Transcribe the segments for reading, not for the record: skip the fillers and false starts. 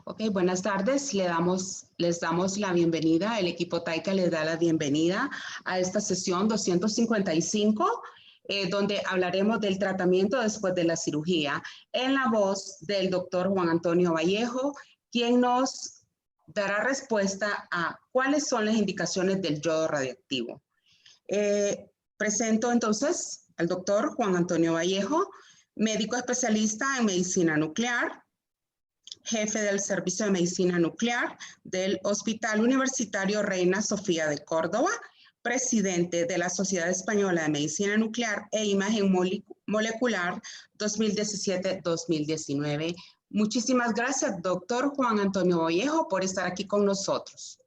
Ok, buenas tardes. Les damos la bienvenida. El equipo Taika les da la bienvenida a esta sesión 255, donde hablaremos del tratamiento después de la cirugía, en la voz del doctor Juan Antonio Vallejo, quien nos dará respuesta a cuáles son las indicaciones del yodo radioactivo. Presento entonces al doctor Juan Antonio Vallejo, médico especialista en medicina nuclear, jefe del Servicio de Medicina Nuclear del Hospital Universitario Reina Sofía de Córdoba, presidente de la Sociedad Española de Medicina Nuclear e Imagen Molecular 2017-2019. Muchísimas gracias, doctor Juan Antonio Vallejo, por estar aquí con nosotros.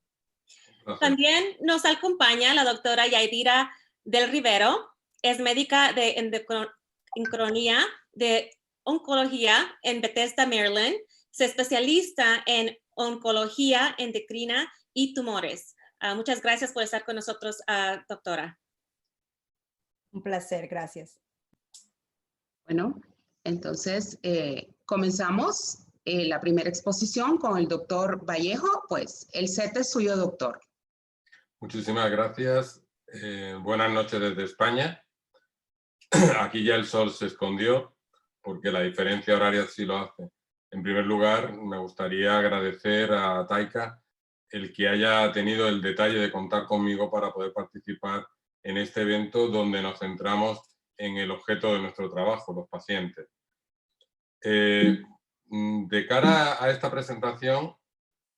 También nos acompaña la doctora Yaidira del Rivero, es médica de endocrinología de oncología en Bethesda, Maryland. Se especialista en oncología endocrina y tumores. Muchas gracias por estar con nosotros, doctora. Un placer, gracias. Bueno, entonces comenzamos la primera exposición con el doctor Vallejo. Pues el set es suyo, doctor. Muchísimas gracias. Buenas noches desde España. Aquí ya el sol se escondió porque la diferencia horaria sí lo hace. En primer lugar, me gustaría agradecer a Taika el que haya tenido el detalle de contar conmigo para poder participar en este evento donde nos centramos en el objeto de nuestro trabajo, los pacientes. De cara a esta presentación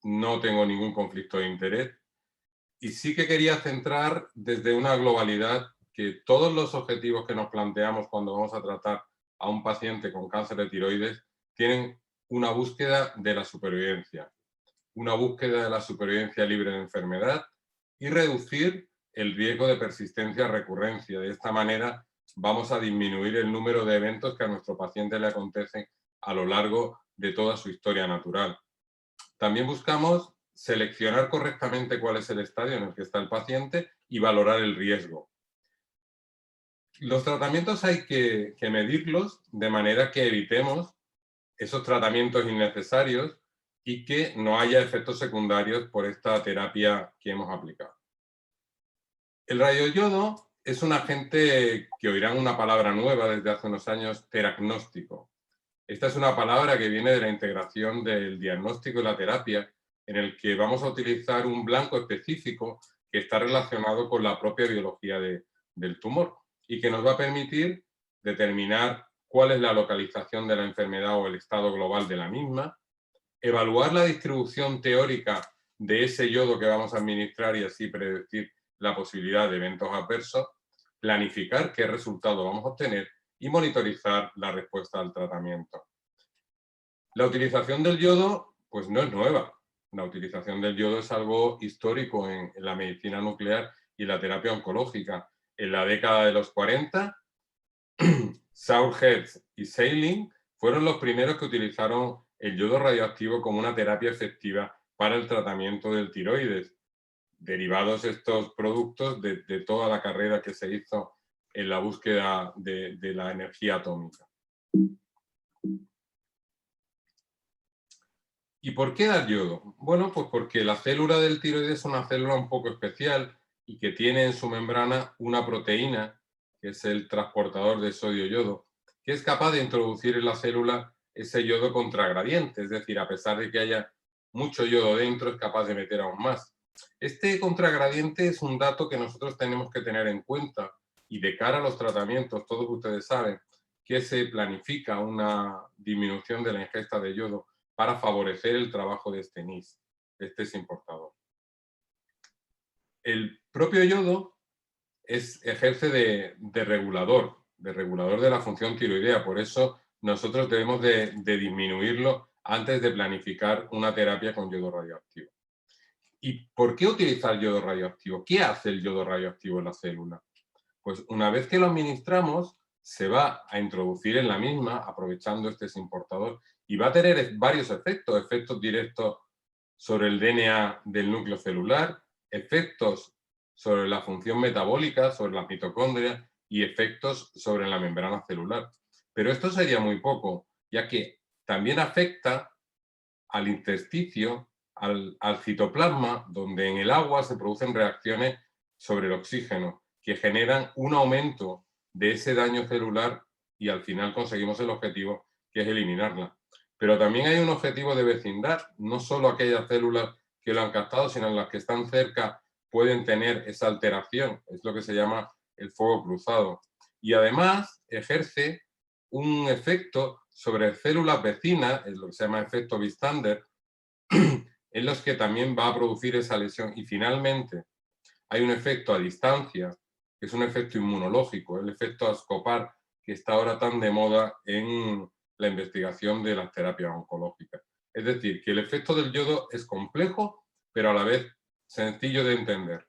no tengo ningún conflicto de interés y sí que quería centrar desde una globalidad que todos los objetivos que nos planteamos cuando vamos a tratar a un paciente con cáncer de tiroides tienen una búsqueda de la supervivencia libre de enfermedad y reducir el riesgo de persistencia recurrencia. De esta manera vamos a disminuir el número de eventos que a nuestro paciente le acontecen a lo largo de toda su historia natural. También buscamos seleccionar correctamente cuál es el estadio en el que está el paciente y valorar el riesgo. Los tratamientos hay que medirlos de manera que evitemos esos tratamientos innecesarios y que no haya efectos secundarios por esta terapia que hemos aplicado. El radioyodo es un agente que oirán una palabra nueva desde hace unos años, teragnóstico. Esta es una palabra que viene de la integración del diagnóstico y la terapia, en el que vamos a utilizar un blanco específico que está relacionado con la propia biología del tumor y que nos va a permitir determinar cuál es la localización de la enfermedad o el estado global de la misma, evaluar la distribución teórica de ese yodo que vamos a administrar y así predecir la posibilidad de eventos adversos, planificar qué resultado vamos a obtener y monitorizar la respuesta al tratamiento. La utilización del yodo pues no es nueva. La utilización del yodo es algo histórico en la medicina nuclear y la terapia oncológica. En la década de los 40, Saurhead y Seiling fueron los primeros que utilizaron el yodo radioactivo como una terapia efectiva para el tratamiento del tiroides. Derivados estos productos de toda la carrera que se hizo en la búsqueda de la energía atómica. ¿Y por qué dar yodo? Bueno, pues porque la célula del tiroides es una célula un poco especial y que tiene en su membrana una proteína, que es el transportador de sodio-yodo, que es capaz de introducir en la célula ese yodo contragradiente, es decir, a pesar de que haya mucho yodo dentro, es capaz de meter aún más. Este contragradiente es un dato que nosotros tenemos que tener en cuenta y de cara a los tratamientos, todos ustedes saben que se planifica una disminución de la ingesta de yodo para favorecer el trabajo de este NIS, este importador. El propio yodo ejerce de regulador de la función tiroidea, por eso nosotros debemos de disminuirlo antes de planificar una terapia con yodo radioactivo. ¿Y por qué utilizar yodo radioactivo? ¿Qué hace el yodo radioactivo en la célula? Pues una vez que lo administramos, se va a introducir en la misma, aprovechando este importador, y va a tener varios efectos directos sobre el DNA del núcleo celular, efectos sobre la función metabólica, sobre las mitocondrias y efectos sobre la membrana celular. Pero esto sería muy poco, ya que también afecta al intersticio, al citoplasma, donde en el agua se producen reacciones sobre el oxígeno que generan un aumento de ese daño celular y al final conseguimos el objetivo, que es eliminarla. Pero también hay un objetivo de vecindad, no solo aquellas células que lo han captado, sino las que están cerca pueden tener esa alteración, es lo que se llama el fuego cruzado. Y además ejerce un efecto sobre células vecinas, es lo que se llama efecto bystander, en los que también va a producir esa lesión. Y finalmente hay un efecto a distancia, que es un efecto inmunológico, el efecto Ascopar, que está ahora tan de moda en la investigación de las terapias oncológicas. Es decir, que el efecto del yodo es complejo, pero a la vez sencillo de entender.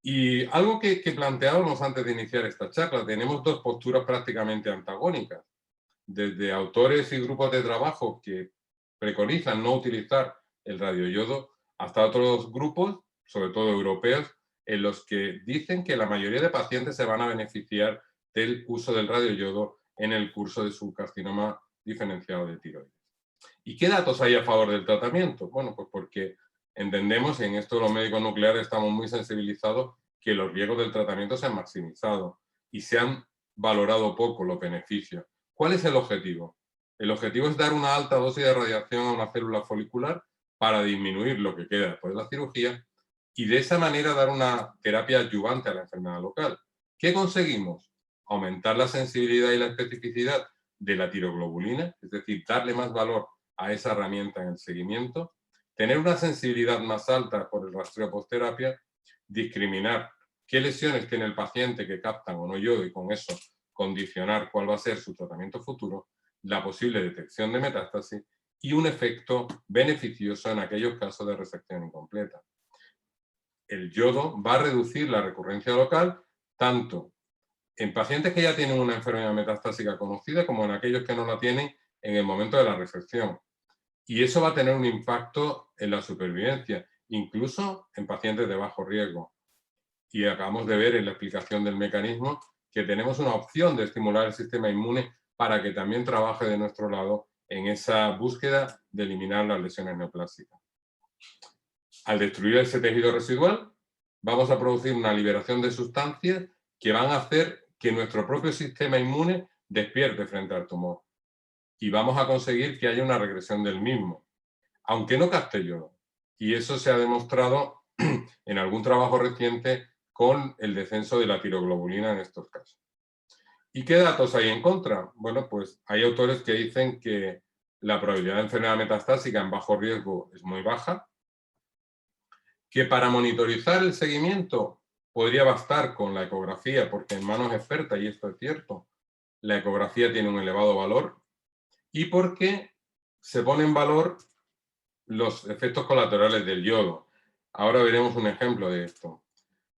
Y algo que planteábamos antes de iniciar esta charla, tenemos dos posturas prácticamente antagónicas. Desde autores y grupos de trabajo que preconizan no utilizar el radioyodo, hasta otros grupos, sobre todo europeos, en los que dicen que la mayoría de pacientes se van a beneficiar del uso del radioyodo en el curso de su carcinoma diferenciado de tiroides. ¿Y qué datos hay a favor del tratamiento? Bueno, pues porque entendemos, y en esto los médicos nucleares estamos muy sensibilizados, que los riesgos del tratamiento se han maximizado y se han valorado poco los beneficios. ¿Cuál es el objetivo? El objetivo es dar una alta dosis de radiación a una célula folicular para disminuir lo que queda después de la cirugía y de esa manera dar una terapia adyuvante a la enfermedad local. ¿Qué conseguimos? Aumentar la sensibilidad y la especificidad de la tiroglobulina, es decir, darle más valor a esa herramienta en el seguimiento, tener una sensibilidad más alta por el rastreo postterapia, discriminar qué lesiones tiene el paciente que captan o no yodo y con eso condicionar cuál va a ser su tratamiento futuro, la posible detección de metástasis y un efecto beneficioso en aquellos casos de resección incompleta. El yodo va a reducir la recurrencia local tanto en pacientes que ya tienen una enfermedad metastásica conocida como en aquellos que no la tienen en el momento de la resección. Y eso va a tener un impacto en la supervivencia, incluso en pacientes de bajo riesgo. Y acabamos de ver en la explicación del mecanismo que tenemos una opción de estimular el sistema inmune para que también trabaje de nuestro lado en esa búsqueda de eliminar las lesiones neoplásicas. Al destruir ese tejido residual, vamos a producir una liberación de sustancias que van a hacer que nuestro propio sistema inmune despierte frente al tumor. Y vamos a conseguir que haya una regresión del mismo, aunque no capte yodo. Y eso se ha demostrado en algún trabajo reciente con el descenso de la tiroglobulina en estos casos. ¿Y qué datos hay en contra? Bueno, pues hay autores que dicen que la probabilidad de enfermedad metastásica en bajo riesgo es muy baja, que para monitorizar el seguimiento podría bastar con la ecografía, porque en manos expertas, y esto es cierto, la ecografía tiene un elevado valor, y porque se pone en valor los efectos colaterales del yodo. Ahora veremos un ejemplo de esto.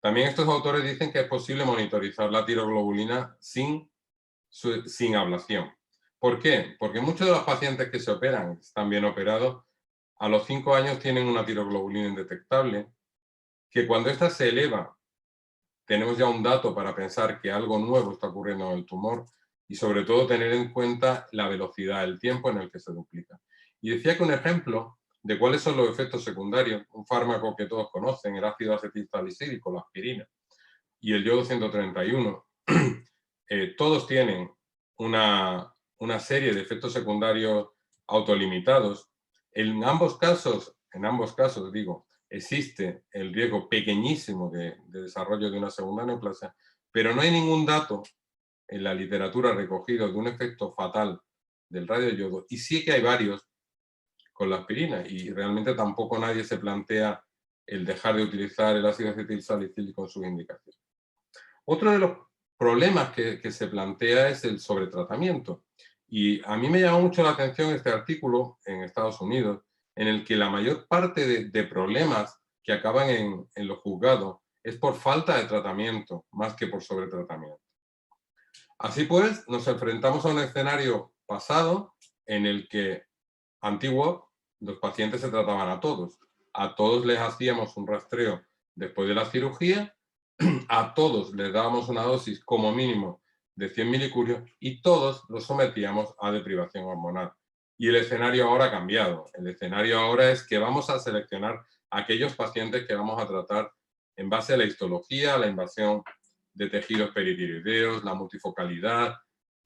También estos autores dicen que es posible monitorizar la tiroglobulina sin ablación. ¿Por qué? Porque muchos de los pacientes que se operan, están bien operados, a los 5 años tienen una tiroglobulina indetectable, que cuando ésta se eleva, tenemos ya un dato para pensar que algo nuevo está ocurriendo en el tumor y sobre todo tener en cuenta la velocidad, el tiempo en el que se duplica. Y decía que un ejemplo de cuáles son los efectos secundarios, un fármaco que todos conocen, el ácido acetilsalicílico, la aspirina, y el yodo 131, todos tienen una serie de efectos secundarios autolimitados. En ambos casos digo, existe el riesgo pequeñísimo de desarrollo de una segunda neoplasia, pero no hay ningún dato en la literatura recogido de un efecto fatal del radioyodo, y sí que hay varios con la aspirina, y realmente tampoco nadie se plantea el dejar de utilizar el ácido acetilsalicílico en sus indicaciones. Otro de los problemas que se plantea es el sobretratamiento. Y a mí me llamó mucho la atención este artículo en Estados Unidos, en el que la mayor parte de problemas que acaban en los juzgados es por falta de tratamiento, más que por sobretratamiento. Así pues, nos enfrentamos a un escenario pasado en el que, antiguo, los pacientes se trataban a todos les hacíamos un rastreo después de la cirugía, a todos les dábamos una dosis como mínimo de 100 milicurios y todos los sometíamos a deprivación hormonal. Y el escenario ahora ha cambiado. El escenario ahora es que vamos a seleccionar aquellos pacientes que vamos a tratar en base a la histología, la invasión de tejidos peritiroideos, la multifocalidad,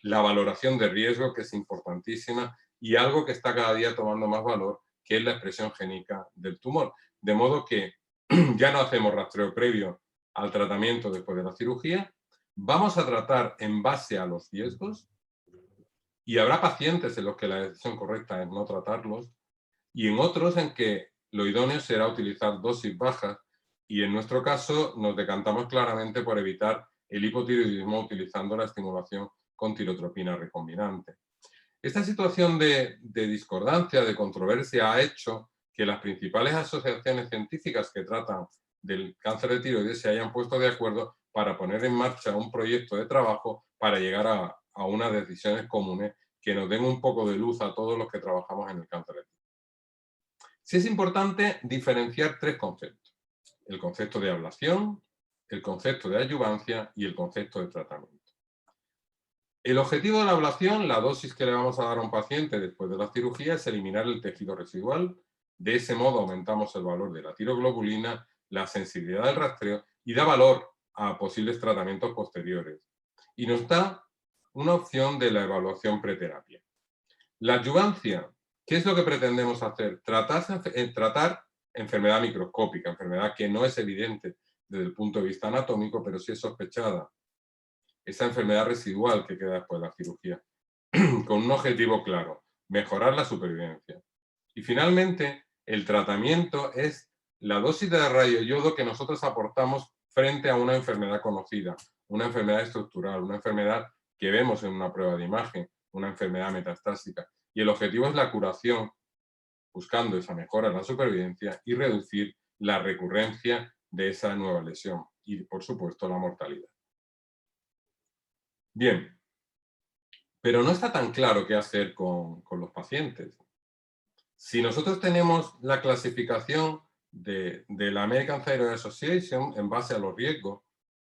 la valoración de riesgo, que es importantísima, y algo que está cada día tomando más valor, que es la expresión génica del tumor. De modo que ya no hacemos rastreo previo al tratamiento después de la cirugía, vamos a tratar en base a los riesgos, y habrá pacientes en los que la decisión correcta es no tratarlos, y en otros en que lo idóneo será utilizar dosis bajas, y en nuestro caso nos decantamos claramente por evitar el hipotiroidismo utilizando la estimulación con tirotropina recombinante. Esta situación de discordancia, de controversia, ha hecho que las principales asociaciones científicas que tratan del cáncer de tiroides se hayan puesto de acuerdo para poner en marcha un proyecto de trabajo para llegar a unas decisiones comunes que nos den un poco de luz a todos los que trabajamos en el cáncer de tiroides. Sí es importante diferenciar tres conceptos: el concepto de ablación, el concepto de adyuvancia y el concepto de tratamiento. El objetivo de la ablación, la dosis que le vamos a dar a un paciente después de la cirugía, es eliminar el tejido residual. De ese modo aumentamos el valor de la tiroglobulina, la sensibilidad del rastreo y da valor a posibles tratamientos posteriores. Y nos da una opción de la evaluación preterapia. La adyuvancia, ¿qué es lo que pretendemos hacer? Tratar enfermedad microscópica, enfermedad que no es evidente desde el punto de vista anatómico, pero sí es sospechada. Esa enfermedad residual que queda después de la cirugía, con un objetivo claro: mejorar la supervivencia. Y finalmente, el tratamiento es la dosis de radioyodo que nosotros aportamos frente a una enfermedad conocida, una enfermedad estructural, una enfermedad que vemos en una prueba de imagen, una enfermedad metastásica. Y el objetivo es la curación, buscando esa mejora en la supervivencia y reducir la recurrencia de esa nueva lesión y, por supuesto, la mortalidad. Bien, pero no está tan claro qué hacer con los pacientes. Si nosotros tenemos la clasificación de la American Thyroid Association en base a los riesgos,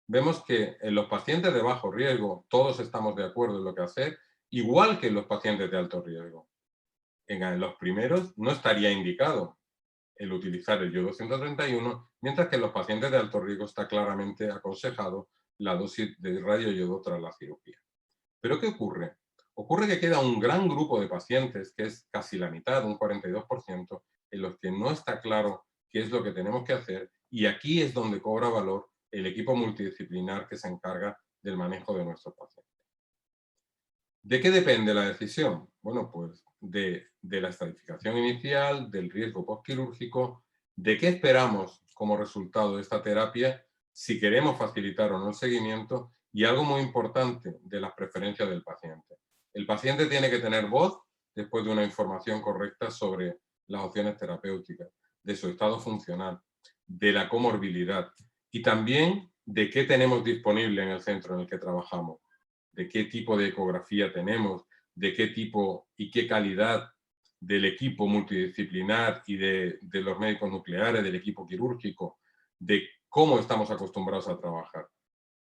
vemos que en los pacientes de bajo riesgo todos estamos de acuerdo en lo que hacer, igual que en los pacientes de alto riesgo. En los primeros no estaría indicado el utilizar el yodo 131, mientras que en los pacientes de alto riesgo está claramente aconsejado la dosis de radioyodo tras la cirugía. ¿Pero qué ocurre? Ocurre que queda un gran grupo de pacientes, que es casi la mitad, un 42%, en los que no está claro qué es lo que tenemos que hacer, y aquí es donde cobra valor el equipo multidisciplinar que se encarga del manejo de nuestros pacientes. ¿De qué depende la decisión? Bueno, pues de la estratificación inicial, del riesgo postquirúrgico, de qué esperamos como resultado de esta terapia, si queremos facilitar o no el seguimiento, y algo muy importante, de las preferencias del paciente. El paciente tiene que tener voz después de una información correcta sobre las opciones terapéuticas, de su estado funcional, de la comorbilidad y también de qué tenemos disponible en el centro en el que trabajamos, de qué tipo de ecografía tenemos, de qué tipo y qué calidad del equipo multidisciplinar y de los médicos nucleares, del equipo quirúrgico, de cómo estamos acostumbrados a trabajar.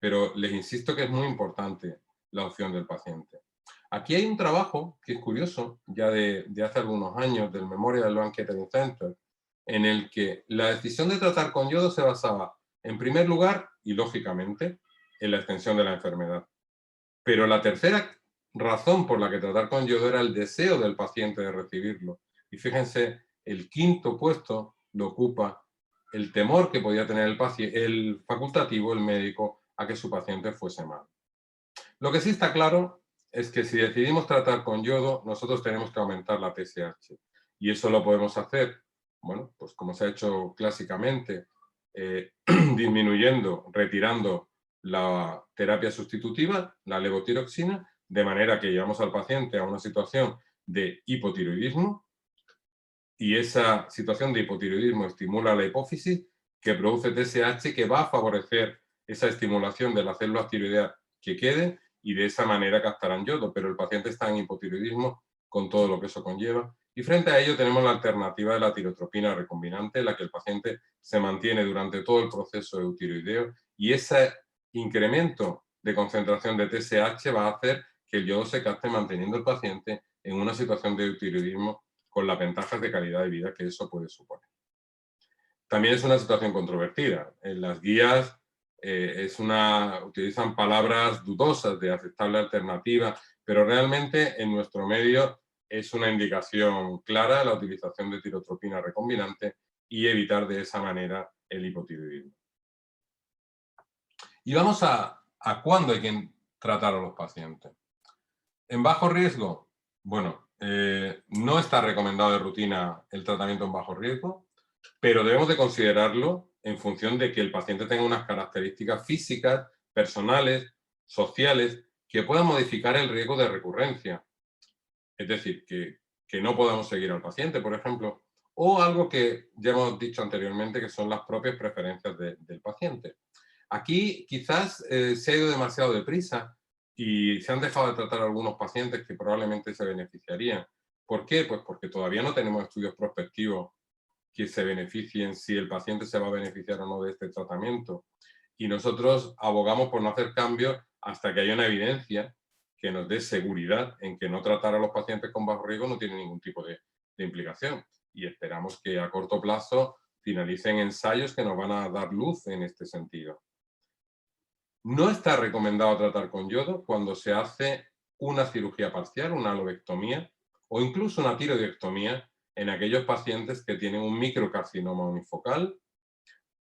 Pero les insisto que es muy importante la opción del paciente. Aquí hay un trabajo que es curioso, ya de hace algunos años, del Memorial Sloan Kettering Center, en el que la decisión de tratar con yodo se basaba, en primer lugar, y lógicamente, en la extensión de la enfermedad. Pero la tercera razón por la que tratar con yodo era el deseo del paciente de recibirlo. Y fíjense, el quinto puesto lo ocupa el temor que podía tener el facultativo, el médico, a que su paciente fuese mal. Lo que sí está claro es que si decidimos tratar con yodo, nosotros tenemos que aumentar la TSH. Y eso lo podemos hacer, bueno, pues como se ha hecho clásicamente, disminuyendo, retirando la terapia sustitutiva, la levotiroxina, de manera que llevamos al paciente a una situación de hipotiroidismo, y esa situación de hipotiroidismo estimula la hipófisis, que produce TSH, que va a favorecer esa estimulación de las células tiroideas que queden, y de esa manera captarán yodo, pero el paciente está en hipotiroidismo con todo lo que eso conlleva. Y frente a ello tenemos la alternativa de la tirotropina recombinante, en la que el paciente se mantiene durante todo el proceso eutiroideo, y ese incremento de concentración de TSH va a hacer que el yodo se capte manteniendo al paciente en una situación de hipotiroidismo con las ventajas de calidad de vida que eso puede suponer. También es una situación controvertida. En las guías utilizan palabras dudosas de aceptable alternativa, pero realmente en nuestro medio es una indicación clara la utilización de tirotropina recombinante y evitar de esa manera el hipotiroidismo. Y vamos a cuándo hay que tratar a los pacientes. En bajo riesgo, bueno, no está recomendado de rutina el tratamiento en bajo riesgo, pero debemos de considerarlo en función de que el paciente tenga unas características físicas, personales, sociales, que puedan modificar el riesgo de recurrencia. Es decir, que no podamos seguir al paciente, por ejemplo, o algo que ya hemos dicho anteriormente, que son las propias preferencias del paciente. Aquí quizás se ha ido demasiado deprisa y se han dejado de tratar a algunos pacientes que probablemente se beneficiarían. ¿Por qué? Pues porque todavía no tenemos estudios prospectivos que se beneficien si el paciente se va a beneficiar o no de este tratamiento. Y nosotros abogamos por no hacer cambios hasta que haya una evidencia que nos dé seguridad en que no tratar a los pacientes con bajo riesgo no tiene ningún tipo de implicación. Y esperamos que a corto plazo finalicen ensayos que nos van a dar luz en este sentido. No está recomendado tratar con yodo cuando se hace una cirugía parcial, una lobectomía o incluso una tiroidectomía en aquellos pacientes que tienen un microcarcinoma unifocal.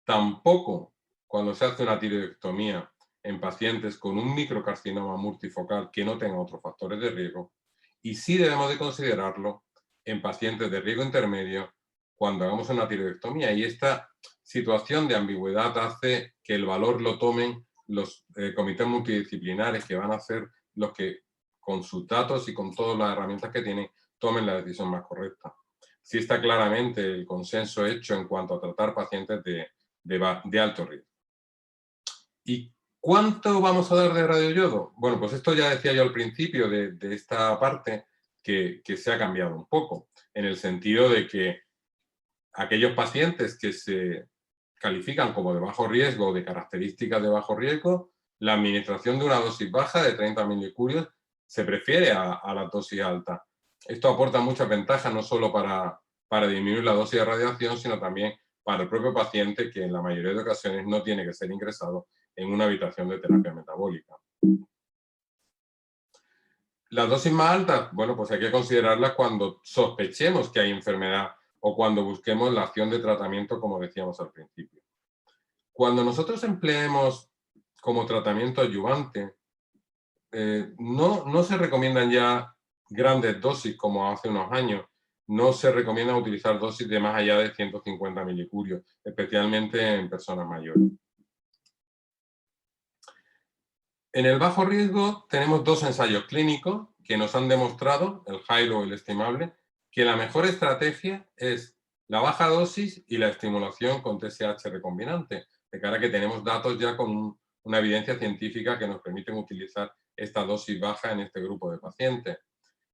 Tampoco cuando se hace una tiroidectomía en pacientes con un microcarcinoma multifocal que no tengan otros factores de riesgo. Y sí debemos de considerarlo en pacientes de riesgo intermedio cuando hagamos una tiroidectomía. Y esta situación de ambigüedad hace que el valor lo tomen los comités multidisciplinares, que van a ser los que, con sus datos y con todas las herramientas que tienen, tomen la decisión más correcta. Sí está claramente el consenso hecho en cuanto a tratar pacientes de alto riesgo. ¿Y cuánto vamos a dar de radioyodo? Bueno, pues esto ya decía yo al principio de esta parte, que se ha cambiado un poco, en el sentido de que aquellos pacientes que se califican como de bajo riesgo o de características de bajo riesgo, la administración de una dosis baja de 30 milicurios se prefiere a la dosis alta. Esto aporta muchas ventajas, no solo para disminuir la dosis de radiación, sino también para el propio paciente, que en la mayoría de ocasiones no tiene que ser ingresado en una habitación de terapia metabólica. Las dosis más altas, bueno, pues hay que considerarlas cuando sospechemos que hay enfermedad o cuando busquemos la acción de tratamiento, como decíamos al principio. Cuando nosotros empleemos como tratamiento adyuvante, no se recomiendan ya grandes dosis como hace unos años. No se recomienda utilizar dosis de más allá de 150 milicurios, especialmente en personas mayores. En el bajo riesgo tenemos dos ensayos clínicos que nos han demostrado, el HILO y el estimable, que la mejor estrategia es la baja dosis y la estimulación con TSH recombinante, de cara a que tenemos datos ya con una evidencia científica que nos permiten utilizar esta dosis baja en este grupo de pacientes.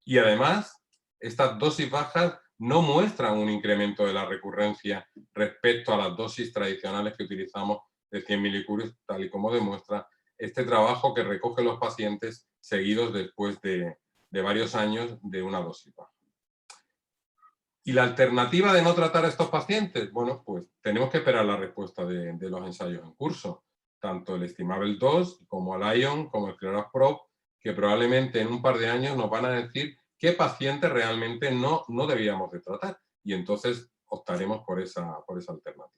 Y además, estas dosis bajas no muestran un incremento de la recurrencia respecto a las dosis tradicionales que utilizamos de 100 milicurios, tal y como demuestra este trabajo que recoge los pacientes seguidos después de varios años de una dosis baja. ¿Y la alternativa de no tratar a estos pacientes? Bueno, pues tenemos que esperar la respuesta de los ensayos en curso, tanto el Estimable 2 como el ION, como el CLERAS-PRO, que probablemente en un par de años nos van a decir qué pacientes realmente no debíamos de tratar, y entonces optaremos por esa alternativa.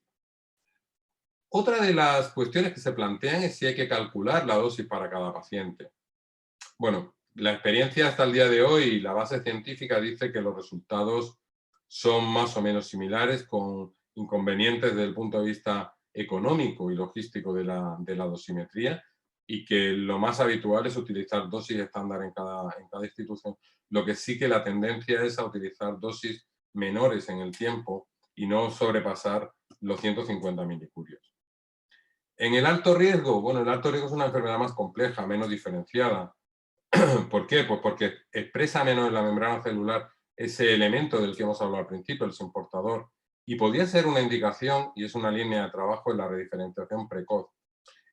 Otra de las cuestiones que se plantean es si hay que calcular la dosis para cada paciente. Bueno, la experiencia hasta el día de hoy y la base científica dice que los resultados son más o menos similares, con inconvenientes desde el punto de vista económico y logístico de la dosimetría, y que lo más habitual es utilizar dosis estándar en cada institución. Lo que sí que la tendencia es a utilizar dosis menores en el tiempo y no sobrepasar los 150 milicurios. En el alto riesgo, bueno, el alto riesgo es una enfermedad más compleja, menos diferenciada. ¿Por qué? Pues porque expresa menos en la membrana celular ese elemento del que hemos hablado al principio, el semportador, y podría ser una indicación, y es una línea de trabajo, en la rediferenciación precoz.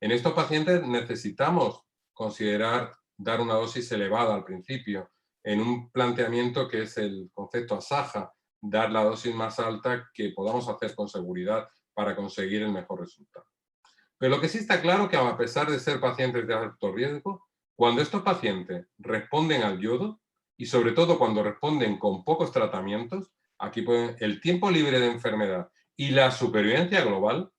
En estos pacientes necesitamos considerar dar una dosis elevada al principio, en un planteamiento que es el concepto ASAJA, dar la dosis más alta que podamos hacer con seguridad para conseguir el mejor resultado. Pero lo que sí está claro que a pesar de ser pacientes de alto riesgo, cuando estos pacientes responden al yodo, y sobre todo cuando responden con pocos tratamientos, aquí pueden, el tiempo libre de enfermedad y la supervivencia global,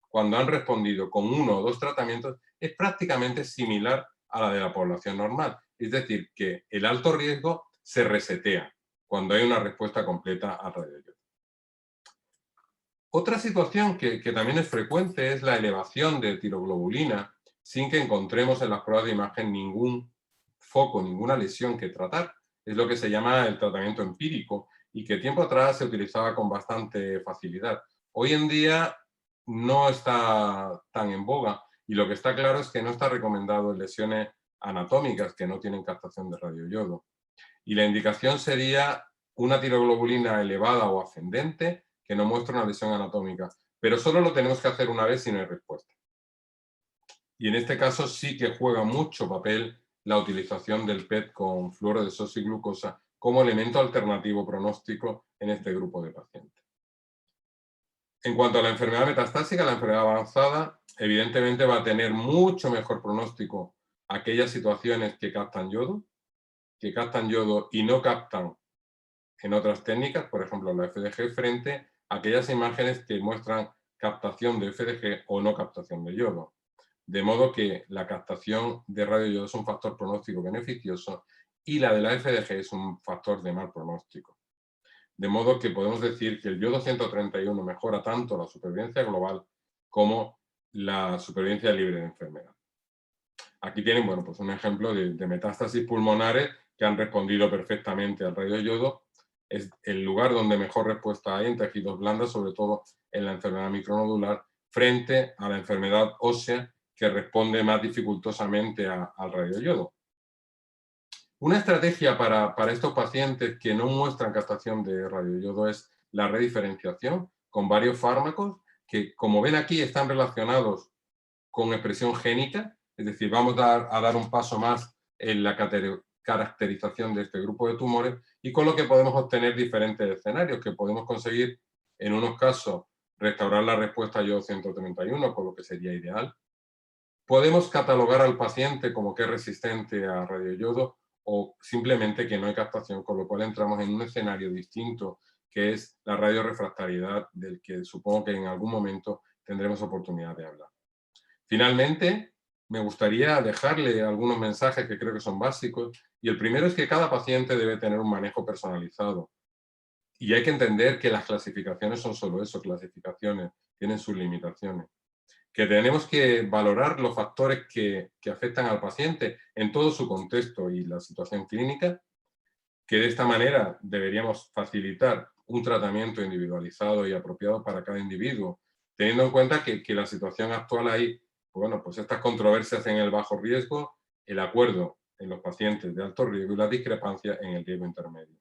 cuando han respondido con 1 o 2 tratamientos, es prácticamente similar a la de la población normal. Es decir, que el alto riesgo se resetea cuando hay una respuesta completa al radioyodo. Otra situación que también es frecuente es la elevación de tiroglobulina sin que encontremos en las pruebas de imagen ningún foco, ninguna lesión que tratar. Es lo que se llama el tratamiento empírico y que tiempo atrás se utilizaba con bastante facilidad. Hoy en día no está tan en boga y lo que está claro es que no está recomendado en lesiones anatómicas que no tienen captación de radioyodo. Y la indicación sería una tiroglobulina elevada o ascendente que no muestra una lesión anatómica, pero solo lo tenemos que hacer una vez si no hay respuesta. Y en este caso sí que juega mucho papel la utilización del PET con fluoro de sodio y glucosa como elemento alternativo pronóstico en este grupo de pacientes. En cuanto a la enfermedad metastásica, la enfermedad avanzada, evidentemente va a tener mucho mejor pronóstico aquellas situaciones que captan yodo y no captan en otras técnicas, por ejemplo la FDG, frente a aquellas imágenes que muestran captación de FDG o no captación de yodo. De modo que la captación de radioyodo es un factor pronóstico beneficioso y la de la FDG es un factor de mal pronóstico. De modo que podemos decir que el yodo 131 mejora tanto la supervivencia global como la supervivencia libre de enfermedad. Aquí tienen bueno, pues un ejemplo de metástasis pulmonares que han respondido perfectamente al radioyodo. Es el lugar donde mejor respuesta hay en tejidos blandos, sobre todo en la enfermedad micronodular, frente a la enfermedad ósea que responde más dificultosamente al radioyodo. Una estrategia para estos pacientes que no muestran captación de radioyodo es la rediferenciación con varios fármacos que, como ven aquí, están relacionados con expresión génica, es decir, vamos a dar un paso más en la caracterización de este grupo de tumores y con lo que podemos obtener diferentes escenarios que podemos conseguir, en unos casos, restaurar la respuesta a yodo 131, con lo que sería ideal. Podemos catalogar al paciente como que es resistente a radioyodo o simplemente que no hay captación, con lo cual entramos en un escenario distinto, que es la radiorefractariedad, del que supongo que en algún momento tendremos oportunidad de hablar. Finalmente, me gustaría dejarle algunos mensajes que creo que son básicos, y el primero es que cada paciente debe tener un manejo personalizado. Y hay que entender que las clasificaciones son solo eso, clasificaciones, tienen sus limitaciones. Que tenemos que valorar los factores que afectan al paciente en todo su contexto y la situación clínica, que de esta manera deberíamos facilitar un tratamiento individualizado y apropiado para cada individuo, teniendo en cuenta que la situación actual hay, bueno, pues estas controversias en el bajo riesgo, el acuerdo en los pacientes de alto riesgo y la discrepancia en el riesgo intermedio.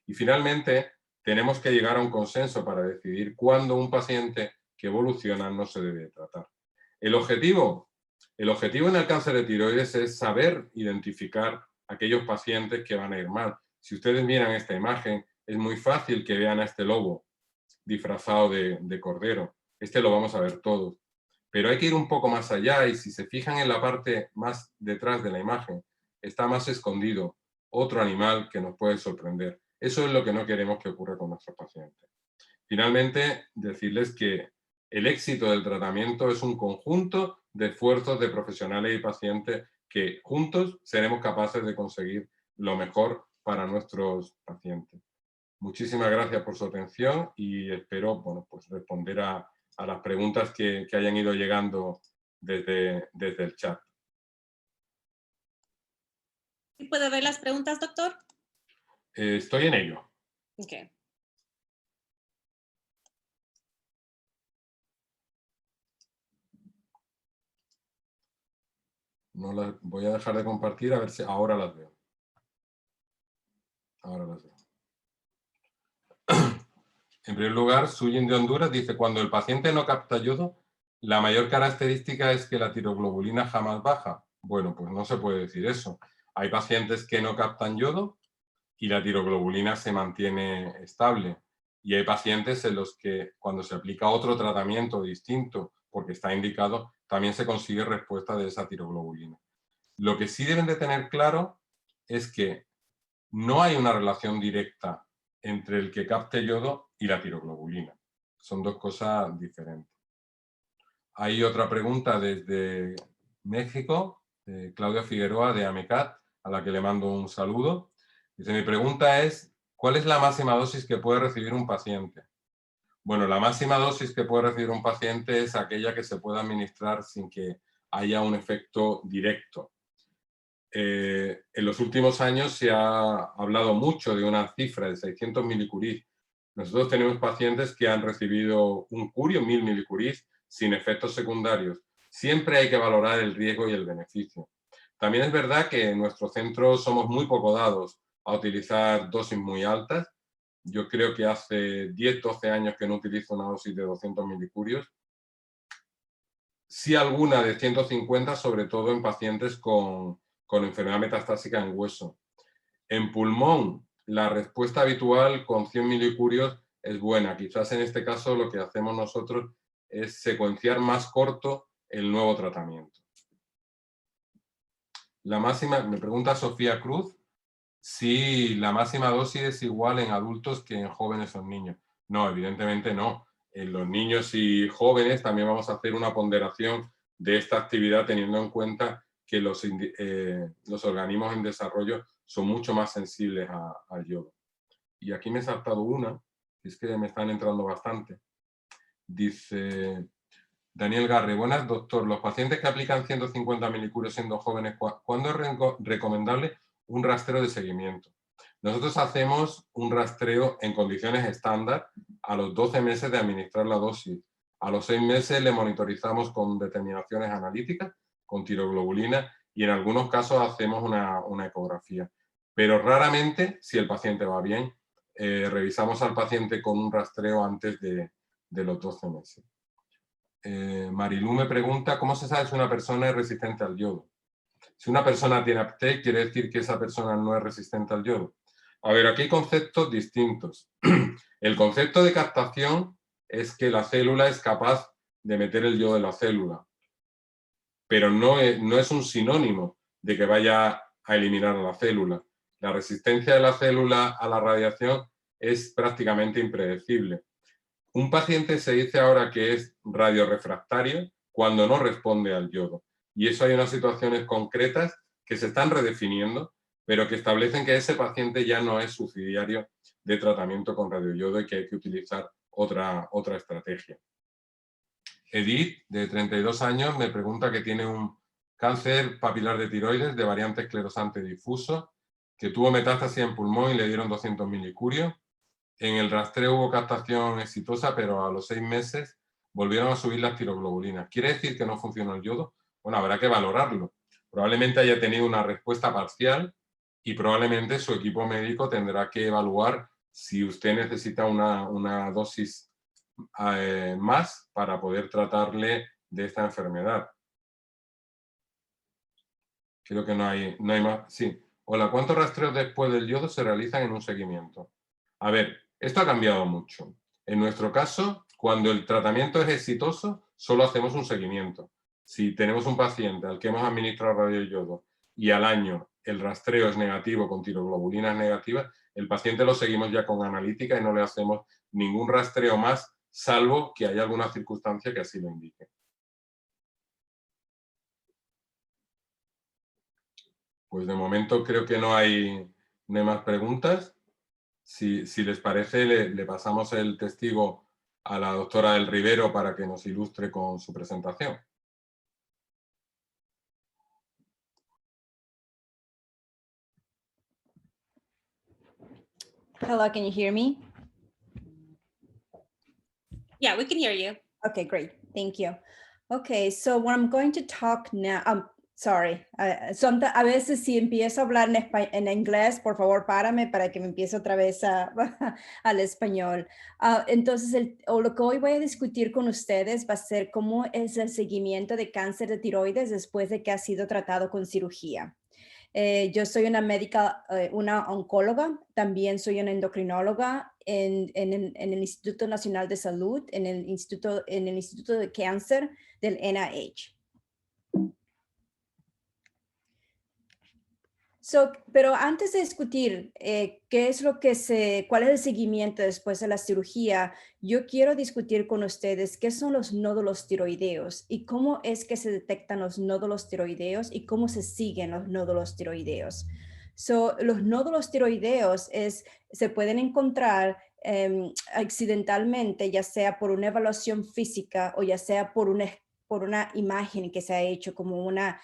Y finalmente, tenemos que llegar a un consenso para decidir cuándo un paciente que evoluciona no se debe tratar. El objetivo en el cáncer de tiroides es saber identificar aquellos pacientes que van a ir mal. Si ustedes miran esta imagen, es muy fácil que vean a este lobo disfrazado de cordero. Este lo vamos a ver todos. Pero hay que ir un poco más allá y si se fijan en la parte más detrás de la imagen, está más escondido otro animal que nos puede sorprender. Eso es lo que no queremos que ocurra con nuestros pacientes. Finalmente, decirles que el éxito del tratamiento es un conjunto de esfuerzos de profesionales y pacientes que juntos seremos capaces de conseguir lo mejor para nuestros pacientes. Muchísimas gracias por su atención y espero bueno, pues responder a las preguntas que hayan ido llegando desde el chat. ¿Puede ver las preguntas, doctor? Estoy en ello. Okay. No las voy a dejar de compartir a ver si ahora las veo. Ahora las veo. En primer lugar, Suyin de Honduras dice, cuando el paciente no capta yodo, la mayor característica es que la tiroglobulina jamás baja. Bueno, pues no se puede decir eso. Hay pacientes que no captan yodo y la tiroglobulina se mantiene estable. Y hay pacientes en los que cuando se aplica otro tratamiento distinto, porque está indicado, también se consigue respuesta de esa tiroglobulina. Lo que sí deben de tener claro es que no hay una relación directa entre el que capte yodo y la tiroglobulina. Son dos cosas diferentes. Hay otra pregunta desde México, de Claudia Figueroa de AMECAT, a la que le mando un saludo. Dice, mi pregunta es, ¿cuál es la máxima dosis que puede recibir un paciente? Bueno, la máxima dosis que puede recibir un paciente es aquella que se pueda administrar sin que haya un efecto directo. En los últimos años se ha hablado mucho de una cifra de 600 milicuries. Nosotros tenemos pacientes que han recibido un curio, 1000 milicuries, sin efectos secundarios. Siempre hay que valorar el riesgo y el beneficio. También es verdad que en nuestro centro somos muy poco dados a utilizar dosis muy altas. Yo creo que hace 10-12 años que no utilizo una dosis de 200 milicurios. Sí alguna de 150, sobre todo en pacientes con enfermedad metastásica en hueso. En pulmón, la respuesta habitual con 100 milicurios es buena. Quizás en este caso lo que hacemos nosotros es secuenciar más corto el nuevo tratamiento. La máxima, me pregunta Sofía Cruz, si la máxima dosis es igual en adultos que en jóvenes o en niños. No, evidentemente no. En los niños y jóvenes también vamos a hacer una ponderación de esta actividad teniendo en cuenta que los organismos en desarrollo son mucho más sensibles al yodo. Y aquí me he saltado una, que es que me están entrando bastante. Dice Daniel Garre, buenas doctor, los pacientes que aplican 150 milicurios siendo jóvenes, ¿cuándo es recomendable un rastreo de seguimiento? Nosotros hacemos un rastreo en condiciones estándar a los 12 meses de administrar la dosis. A los 6 meses le monitorizamos con determinaciones analíticas, con tiroglobulina, y en algunos casos hacemos una ecografía. Pero raramente, si el paciente va bien, revisamos al paciente con un rastreo antes de los 12 meses. Marilú me pregunta, ¿cómo se sabe si una persona es resistente al yodo? Si una persona tiene APTEC, quiere decir que esa persona no es resistente al yodo. A ver, aquí hay conceptos distintos. El concepto de captación es que la célula es capaz de meter el yodo en la célula, pero no es un sinónimo de que vaya a eliminar a la célula. La resistencia de la célula a la radiación es prácticamente impredecible. Un paciente se dice ahora que es radiorefractario cuando no responde al yodo. Y eso hay unas situaciones concretas que se están redefiniendo, pero que establecen que ese paciente ya no es subsidiario de tratamiento con radioyodo y que hay que utilizar otra estrategia. Edith, de 32 años, me pregunta que tiene un cáncer papilar de tiroides de variante esclerosante difuso, que tuvo metástasis en pulmón y le dieron 200 milicurios. En el rastreo hubo captación exitosa, pero a los 6 meses volvieron a subir las tiroglobulinas. ¿Quiere decir que no funcionó el yodo? Bueno, habrá que valorarlo. Probablemente haya tenido una respuesta parcial y probablemente su equipo médico tendrá que evaluar si usted necesita una dosis más para poder tratarle de esta enfermedad. Creo que no hay más. Sí. Hola, ¿cuántos rastreos después del yodo se realizan en un seguimiento? A ver, esto ha cambiado mucho. En nuestro caso, cuando el tratamiento es exitoso, solo hacemos un seguimiento. Si tenemos un paciente al que hemos administrado radioyodo y al año el rastreo es negativo con tiroglobulinas negativas, el paciente lo seguimos ya con analítica y no le hacemos ningún rastreo más, salvo que haya alguna circunstancia que así lo indique. Pues de momento creo que no hay más preguntas. Si les parece, le pasamos el testigo a la doctora del Rivero para que nos ilustre con su presentación. Hello, can you hear me? Yeah, we can hear you. Okay, great. Thank you. Okay, so what I'm going to talk now, Sorry. A veces si empiezo a hablar en inglés, por favor, párame para que me empiece otra vez al español. Entonces, lo que hoy voy a discutir con ustedes va a ser cómo es el seguimiento de cáncer de tiroides después de que ha sido tratado con cirugía. Yo soy una médica, una oncóloga, también soy una endocrinóloga en el Instituto Nacional de Salud, en el Instituto de Cáncer del NIH. Pero antes de discutir cuál es el seguimiento después de la cirugía, yo quiero discutir con ustedes qué son los nódulos tiroideos y cómo es que se detectan los nódulos tiroideos y cómo se siguen los nódulos tiroideos. Los nódulos tiroideos se pueden encontrar accidentalmente, ya sea por una evaluación física o ya sea por una imagen que se ha hecho como una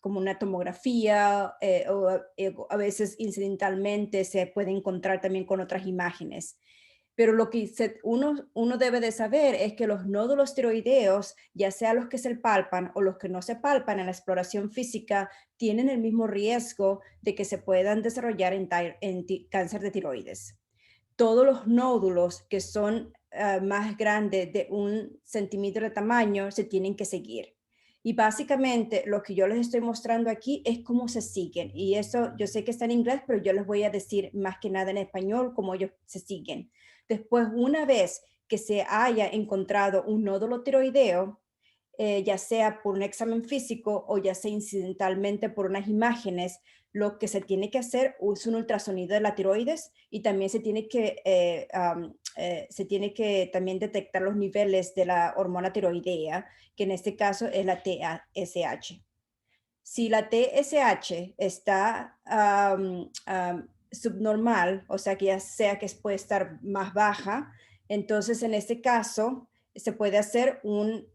como una tomografía o a veces incidentalmente se puede encontrar también con otras imágenes. Pero lo que uno debe de saber es que los nódulos tiroideos, ya sea los que se palpan o los que no se palpan en la exploración física, tienen el mismo riesgo de que se puedan desarrollar en cáncer de tiroides. Todos los nódulos que son más grandes de 1 centímetro de tamaño se tienen que seguir. Y básicamente lo que yo les estoy mostrando aquí es cómo se siguen. Y eso yo sé que está en inglés, pero yo les voy a decir más que nada en español cómo ellos se siguen. Después, una vez que se haya encontrado un nódulo tiroideo, ya sea por un examen físico o ya sea incidentalmente por unas imágenes, lo que se tiene que hacer es un ultrasonido de la tiroides y también se tiene que también detectar los niveles de la hormona tiroidea, que en este caso es la TSH. Si la TSH está subnormal, o sea que ya sea que puede estar más baja, entonces en este caso se puede hacer un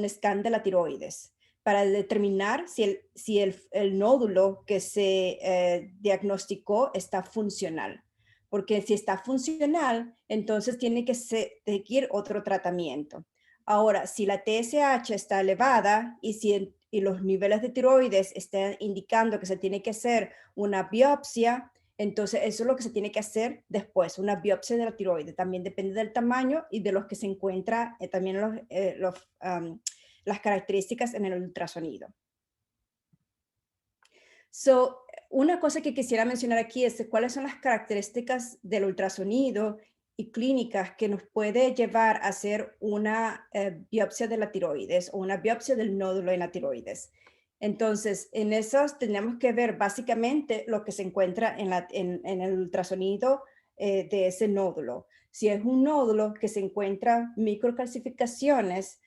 scan de la tiroides para determinar si el nódulo que se diagnosticó está funcional. Porque si está funcional, entonces tiene que seguir otro tratamiento. Ahora, si la TSH está elevada y los niveles de tiroides están indicando que se tiene que hacer una biopsia, entonces eso es lo que se tiene que hacer después, una biopsia de la tiroides. También depende del tamaño y de los que se encuentra también las características en el ultrasonido. Una cosa que quisiera mencionar aquí es cuáles son las características del ultrasonido y clínicas que nos puede llevar a hacer una biopsia de la tiroides o una biopsia del nódulo en la tiroides. Entonces, en esos tenemos que ver básicamente lo que se encuentra en el ultrasonido de ese nódulo. Si es un nódulo que se encuentra microcalcificaciones,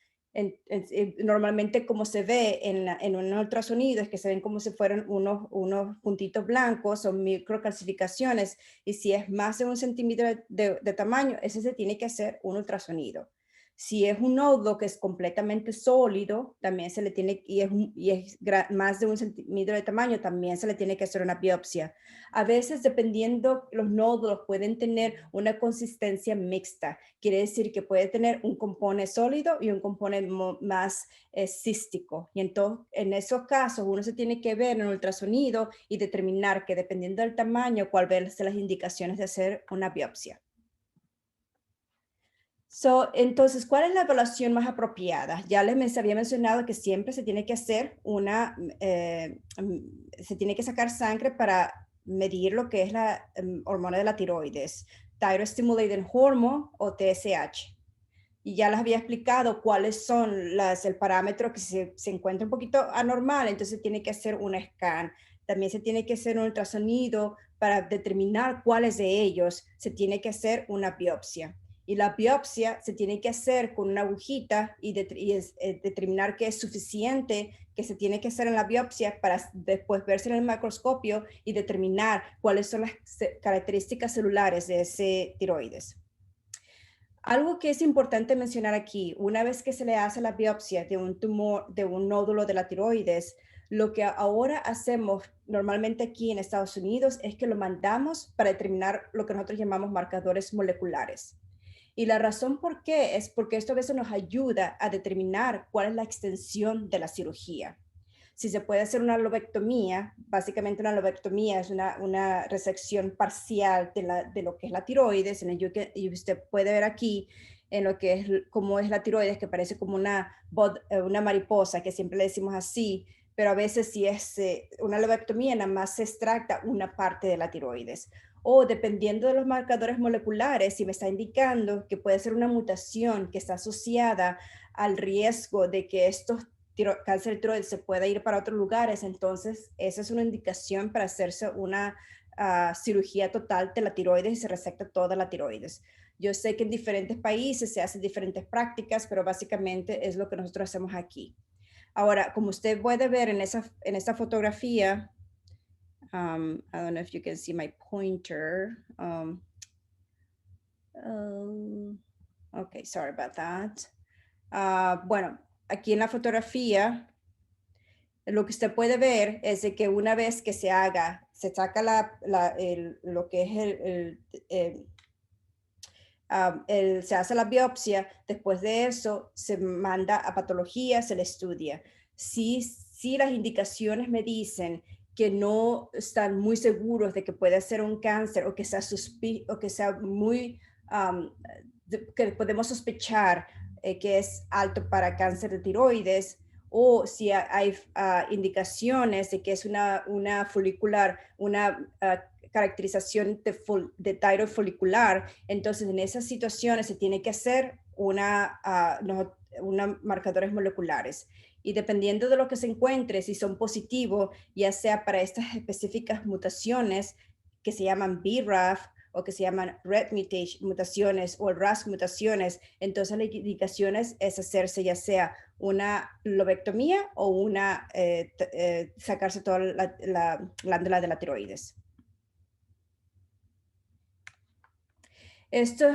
normalmente como se ve en un ultrasonido es que se ven como si fueran unos puntitos blancos o microcalcificaciones, y si es más de 1 centímetro de tamaño, ese se tiene que hacer un ultrasonido. Si es un nódulo que es completamente sólido, también se le tiene, y es más de 1 centímetro de tamaño, también se le tiene que hacer una biopsia. A veces, dependiendo, los nódulos pueden tener una consistencia mixta. Quiere decir que puede tener un componente sólido y un componente más cístico. Y entonces, en esos casos, uno se tiene que ver en el ultrasonido y determinar que dependiendo del tamaño, cuál van las indicaciones de hacer una biopsia. Entonces, ¿cuál es la evaluación más apropiada? Ya les había mencionado que siempre se tiene que hacer se tiene que sacar sangre para medir lo que es la hormona de la tiroides, Thyroid Stimulating Hormone o TSH. Y ya les había explicado cuáles son el parámetro que se encuentra un poquito anormal, entonces tiene que hacer un scan. También se tiene que hacer un ultrasonido para determinar cuáles de ellos se tiene que hacer una biopsia. Y la biopsia se tiene que hacer con una agujita y determinar que es suficiente que se tiene que hacer en la biopsia para después verse en el microscopio y determinar cuáles son las características celulares de ese tiroides. Algo que es importante mencionar aquí, una vez que se le hace la biopsia de un tumor, de un nódulo de la tiroides, lo que ahora hacemos normalmente aquí en Estados Unidos es que lo mandamos para determinar lo que nosotros llamamos marcadores moleculares. Y la razón por qué es porque esto a veces nos ayuda a determinar cuál es la extensión de la cirugía. si se puede hacer una lobectomía. Básicamente una lobectomía es una resección parcial de lo que es la tiroides, y usted puede ver aquí en lo que es cómo es la tiroides, que parece como una mariposa, que siempre le decimos así, pero a veces si es una lobectomía, nada más se extracta una parte de la tiroides. O dependiendo de los marcadores moleculares, si me está indicando que puede ser una mutación que está asociada al riesgo de que estos cáncer de tiroides se pueda ir para otros lugares, entonces esa es una indicación para hacerse una cirugía total de la tiroides y se resecta toda la tiroides. Yo sé que en diferentes países se hacen diferentes prácticas, pero básicamente es lo que nosotros hacemos aquí. Ahora, como usted puede ver en esta fotografía, I don't know if you can see my pointer. Okay, sorry about that. Bueno, aquí en la fotografía, lo que usted puede ver es de que una vez que se saca lo que es se hace la biopsia, después de eso se manda a patología, se le estudia. Si las indicaciones me dicen que no están muy seguros de que puede ser un cáncer o que sea muy, que podemos sospechar que es alto para cáncer de tiroides, o si hay indicaciones de que es una folicular, caracterización de tiroid folicular, entonces en esas situaciones se tiene que hacer marcadores moleculares. Y dependiendo de lo que se encuentre, si son positivos, ya sea para estas específicas mutaciones que se llaman BRAF o que se llaman RET mutaciones o RAS mutaciones, entonces las indicaciones es hacerse ya sea una lobectomía o sacarse toda la glándula de la tiroides. Esto,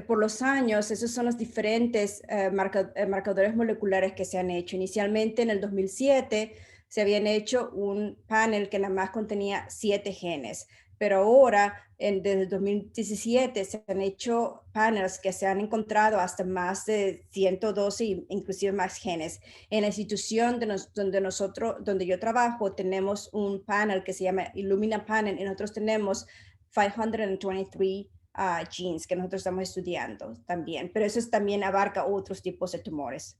por los años, esos son los diferentes marcadores moleculares que se han hecho. Inicialmente, en el 2007, se habían hecho un panel que nada más contenía 7 genes. Pero ahora, desde el 2017, se han hecho panels que se han encontrado hasta más de 112, inclusive más genes. En la institución donde yo trabajo, tenemos un panel que se llama Illumina Panel, y nosotros tenemos 523 genes que nosotros estamos estudiando también, pero eso también abarca otros tipos de tumores.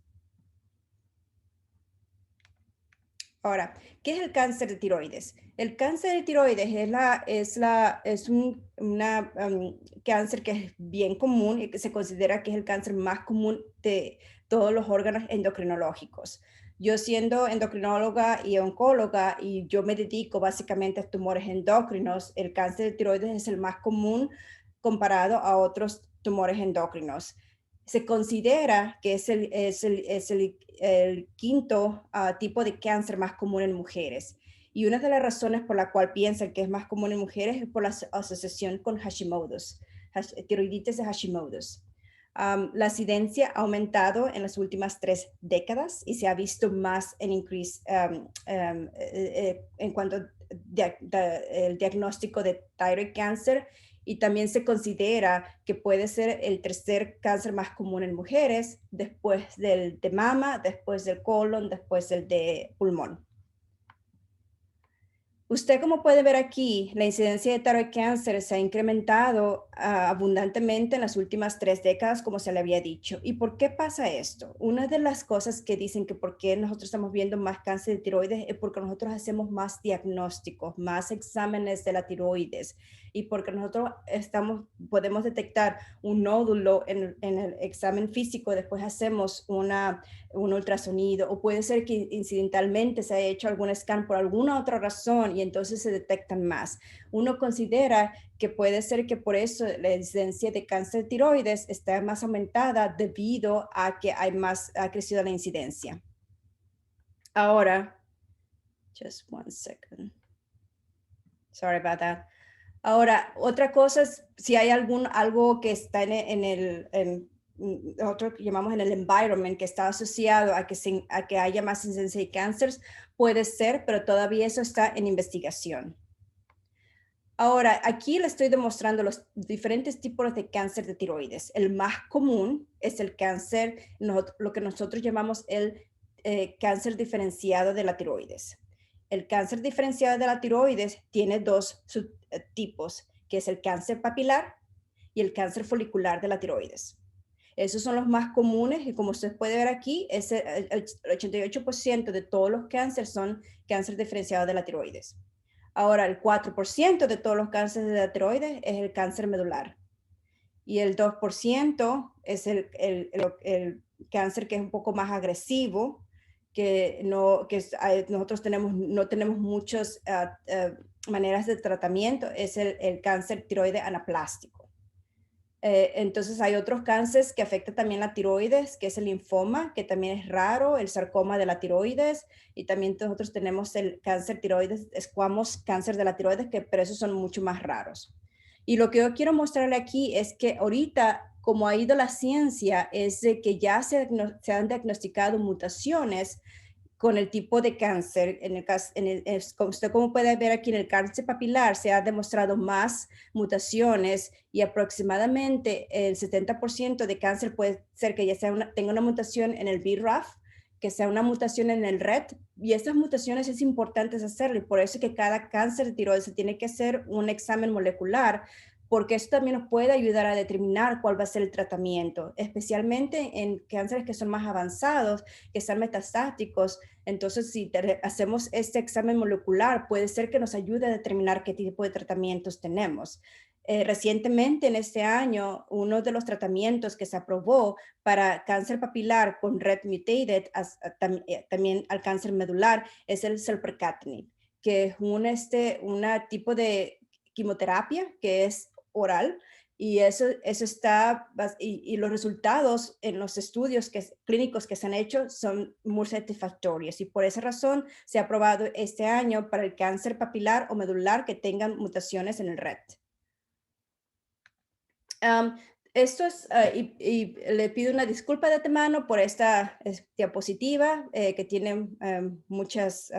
Ahora, ¿qué es el cáncer de tiroides? El cáncer de tiroides es un cáncer que es bien común y que se considera que es el cáncer más común de todos los órganos endocrinológicos. Yo siendo endocrinóloga y oncóloga, y yo me dedico básicamente a tumores endocrinos, el cáncer de tiroides es el más común comparado a otros tumores endocrinos. Se considera que es el quinto tipo de cáncer más común en mujeres. Y una de las razones por la cual piensan que es más común en mujeres es por la asociación con Hashimoto's, tiroiditis de Hashimoto's. La incidencia ha aumentado en las últimas 3 décadas y se ha visto más en cuanto al diagnóstico de thyroid cancer. Y también se considera que puede ser el tercer cáncer más común en mujeres, después del de mama, después del colon, después del de pulmón. Usted, como puede ver aquí, la incidencia de thyroid cancer se ha incrementado abundantemente en las últimas 3 décadas, como se le había dicho. ¿Y por qué pasa esto? Una de las cosas que dicen que por qué nosotros estamos viendo más cáncer de tiroides es porque nosotros hacemos más diagnósticos, más exámenes de la tiroides, y porque nosotros podemos detectar un nódulo en el examen físico, después hacemos un ultrasonido, o puede ser que incidentalmente se haya hecho algún scan por alguna otra razón y entonces se detectan más. Uno considera que puede ser que por eso la incidencia de cáncer de tiroides está más aumentada debido a que ha crecido la incidencia. Ahora, just one second. Sorry about that. Ahora, otra cosa es si hay algo que está nosotros llamamos en el environment, que está asociado a que haya más incidencia de cánceres, puede ser, pero todavía eso está en investigación. Ahora, aquí le estoy demostrando los diferentes tipos de cáncer de tiroides. El más común es el cáncer, lo que nosotros llamamos el cáncer diferenciado de la tiroides. El cáncer diferenciado de la tiroides tiene dos subtipos, que es el cáncer papilar y el cáncer folicular de la tiroides. Esos son los más comunes y como usted puede ver aquí, el 88% de todos los cánceres son cáncer diferenciado de la tiroides. Ahora, el 4% de todos los cánceres de la tiroides es el cáncer medular. Y el 2% es el cáncer que es un poco más agresivo, nosotros no tenemos muchas maneras de tratamiento, es el cáncer tiroide anaplástico. Entonces hay otros cánceres que afectan también la tiroides, que es el linfoma, que también es raro, el sarcoma de la tiroides, y también nosotros tenemos el cáncer tiroides, cáncer de la tiroides, pero esos son mucho más raros. Y lo que yo quiero mostrarle aquí es que ahorita, como ha ido la ciencia, es de que ya se han diagnosticado mutaciones con el tipo de cáncer. Como puede ver aquí en el cáncer papilar, se ha demostrado más mutaciones y aproximadamente el 70% de cáncer puede ser que ya tenga una mutación en el BRAF, que sea una mutación en el RET, y estas mutaciones es importante hacerlo, y por eso es que cada cáncer de tiroides se tiene que hacer un examen molecular, porque eso también nos puede ayudar a determinar cuál va a ser el tratamiento, especialmente en cánceres que son más avanzados, que están metastáticos. Entonces, si hacemos este examen molecular, puede ser que nos ayude a determinar qué tipo de tratamientos tenemos. Recientemente, en este año, uno de los tratamientos que se aprobó para cáncer papilar con RET mutated, también al cáncer medular, es el selpercatinib, que es un tipo de quimioterapia que es oral, y eso está, y los resultados en los estudios clínicos que se han hecho son muy satisfactorios, y por esa razón se ha aprobado este año para el cáncer papilar o medular que tengan mutaciones en el RET. Esto es, y le pido una disculpa de antemano por esta diapositiva que tiene muchas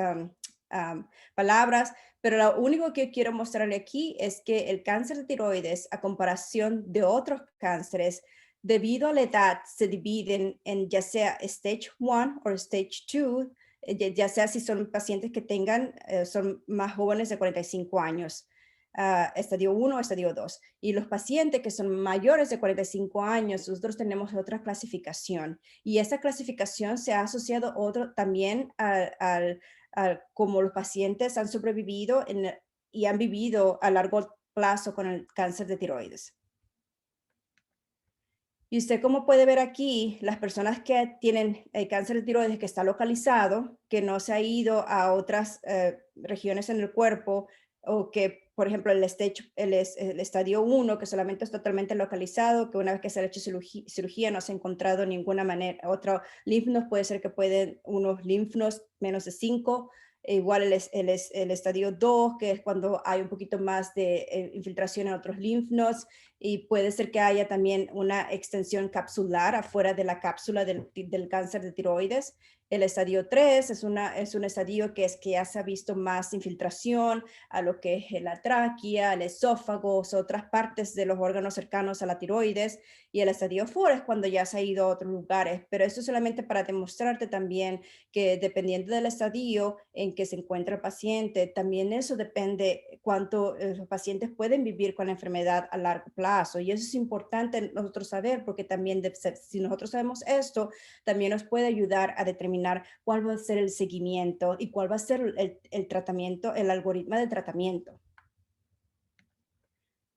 palabras, pero lo único que quiero mostrarle aquí es que el cáncer de tiroides, a comparación de otros cánceres, debido a la edad, se dividen en ya sea Stage 1 o Stage 2, ya sea si son pacientes que son más jóvenes de 45 años. Estadio 1 o estadio 2. Y los pacientes que son mayores de 45 años, nosotros tenemos otra clasificación. Y esta clasificación se ha asociado también como los pacientes han sobrevivido y han vivido a largo plazo con el cáncer de tiroides. Y usted, como puede ver aquí, las personas que tienen el cáncer de tiroides que está localizado, que no se ha ido a otras regiones en el cuerpo, o que, por ejemplo, el estadio 1, que solamente es totalmente localizado, que una vez que se ha hecho cirugía no se ha encontrado ninguna manera, otro linfnodos, puede ser que unos linfnodos menos de 5, igual el estadio 2, que es cuando hay un poquito más de infiltración en otros linfnodos, y puede ser que haya también una extensión capsular afuera de la cápsula del cáncer de tiroides. El estadio 3 es un estadio que ya se ha visto más infiltración a lo que es la tráquea, el esófago, otras partes de los órganos cercanos a la tiroides. Y el estadio 4 es cuando ya se ha ido a otros lugares. Pero esto es solamente para demostrarte también que dependiendo del estadio en que se encuentra el paciente, también eso depende cuánto los pacientes pueden vivir con la enfermedad a largo plazo. Y eso es importante nosotros saber, porque también si nosotros sabemos esto, también nos puede ayudar a determinar cuál va a ser el seguimiento y cuál va a ser el tratamiento, el algoritmo de tratamiento.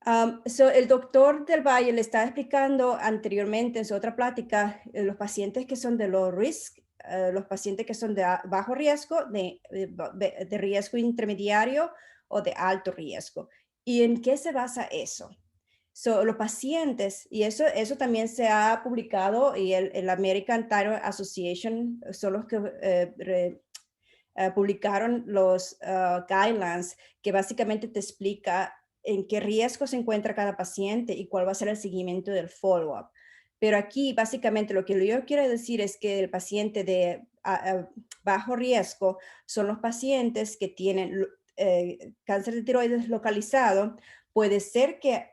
El doctor del Valle le estaba explicando anteriormente en su otra plática los pacientes que son de low risk, los pacientes que son de bajo riesgo, de riesgo intermediario o de alto riesgo. ¿Y en qué se basa eso? Los pacientes, y eso también se ha publicado, y el American Thyroid Association son los que publicaron los guidelines, que básicamente te explica en qué riesgo se encuentra cada paciente y cuál va a ser el seguimiento del follow-up. Pero aquí, básicamente, lo que yo quiero decir es que el paciente de bajo riesgo son los pacientes que tienen cáncer de tiroides localizado. Puede ser que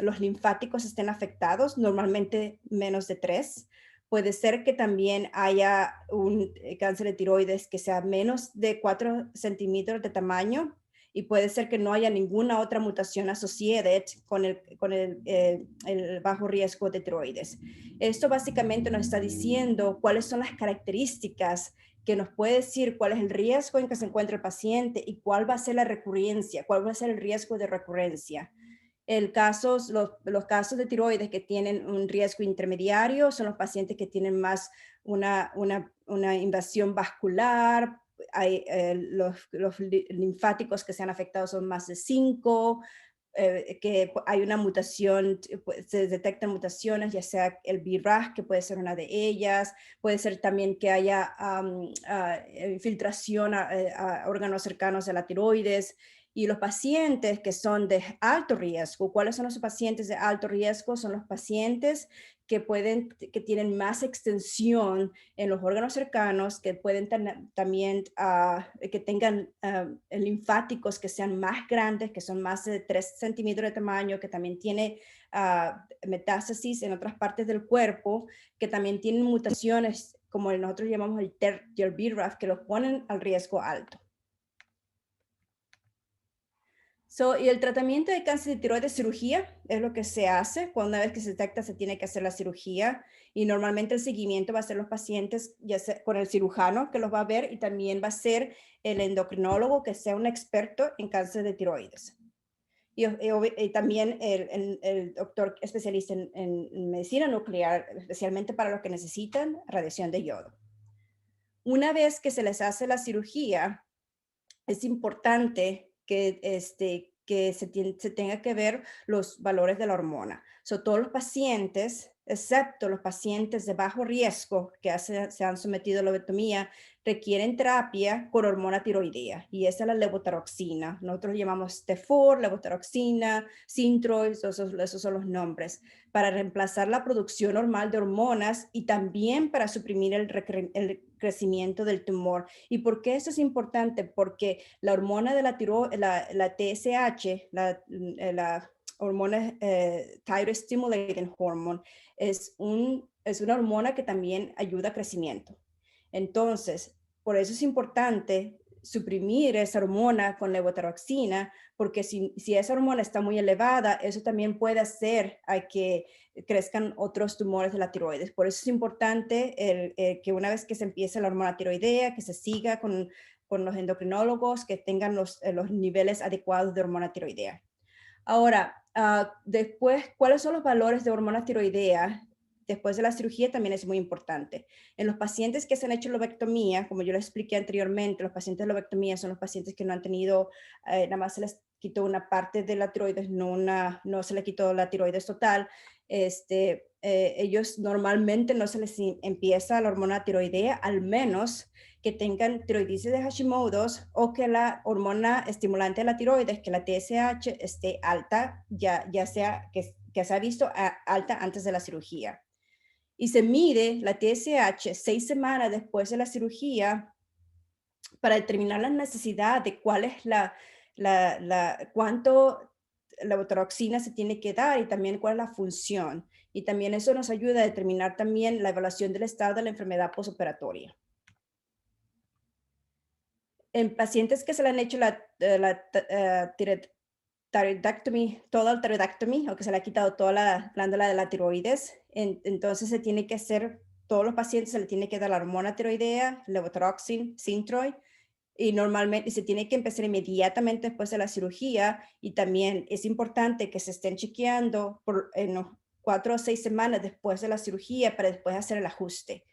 los linfáticos estén afectados, normalmente menos de 3. Puede ser que también haya un cáncer de tiroides que sea menos de 4 centímetros de tamaño, y puede ser que no haya ninguna otra mutación asociada con el bajo riesgo de tiroides. Esto básicamente nos está diciendo cuáles son las características que nos puede decir cuál es el riesgo en que se encuentra el paciente y cuál va a ser la recurrencia, cuál va a ser el riesgo de recurrencia. Los casos de tiroides que tienen un riesgo intermediario son los pacientes que tienen más una invasión vascular. Hay, los linfáticos que se han afectado son más de 5, que hay una mutación, se detectan mutaciones, ya sea el BRAF, que puede ser una de ellas, puede ser también que haya infiltración a órganos cercanos a la tiroides. Y los pacientes que son de alto riesgo, ¿cuáles son los pacientes de alto riesgo? Son los pacientes que tienen más extensión en los órganos cercanos, que pueden también, que tengan linfáticos que sean más grandes, que son más de 3 centímetros de tamaño, que también tiene metástasis en otras partes del cuerpo, que también tienen mutaciones, como nosotros llamamos el BRAF, que los ponen al riesgo alto. Y el tratamiento de cáncer de tiroides, cirugía, es lo que se hace. Cuando una vez que se detecta, se tiene que hacer la cirugía. Y normalmente el seguimiento va a ser los pacientes, ya sea con el cirujano que los va a ver, y también va a ser el endocrinólogo que sea un experto en cáncer de tiroides. Y también el doctor especialista en medicina nuclear, especialmente para los que necesitan radiación de yodo. Una vez que se les hace la cirugía, es importante que se tenga que ver los valores de la hormona. Todos los pacientes, excepto los pacientes de bajo riesgo que se han sometido a lobotomía, requieren terapia con hormona tiroidea, y esa es la levotiroxina. Nosotros llamamos T4, levotiroxina, Synthroid, esos son los nombres, para reemplazar la producción normal de hormonas y también para suprimir el crecimiento del tumor. ¿Y por qué eso es importante? Porque la hormona de la TSH, la hormona Thyroid Stimulating Hormone, es una hormona que también ayuda a crecimiento. Entonces, por eso es importante suprimir esa hormona con levotiroxina, porque si esa hormona está muy elevada, eso también puede hacer a que crezcan otros tumores de la tiroides. Por eso es importante que una vez que se empiece la hormona tiroidea, que se siga con los endocrinólogos, que tengan los niveles adecuados de hormona tiroidea. Ahora, después, ¿cuáles son los valores de hormona tiroidea? Después de la cirugía también es muy importante. En los pacientes que se han hecho lobectomía, como yo les expliqué anteriormente, los pacientes de lobectomía son los pacientes que no han tenido, nada más se les quitó una parte de la tiroides, no se les quitó la tiroides total. Ellos normalmente no se les empieza la hormona tiroidea, al menos que tengan tiroiditis de Hashimoto's o que la hormona estimulante de la tiroides, que la TSH, esté alta, ya sea que se ha visto alta antes de la cirugía. Y se mide la TSH 6 semanas después de la cirugía para determinar la necesidad de cuál es cuánto levotiroxina se tiene que dar, y también cuál es la función. Y también eso nos ayuda a determinar también la evaluación del estado de la enfermedad postoperatoria. En pacientes que se le han hecho toda la tiroidectomía, o que se le ha quitado toda la glándula de la tiroides, entonces se tiene que hacer, todos los pacientes se le tiene que dar la hormona tiroidea, levotiroxina, Synthroid, y normalmente se tiene que empezar inmediatamente después de la cirugía. Y también es importante que se estén chequeando en 4 o 6 semanas después de la cirugía para después hacer el ajuste.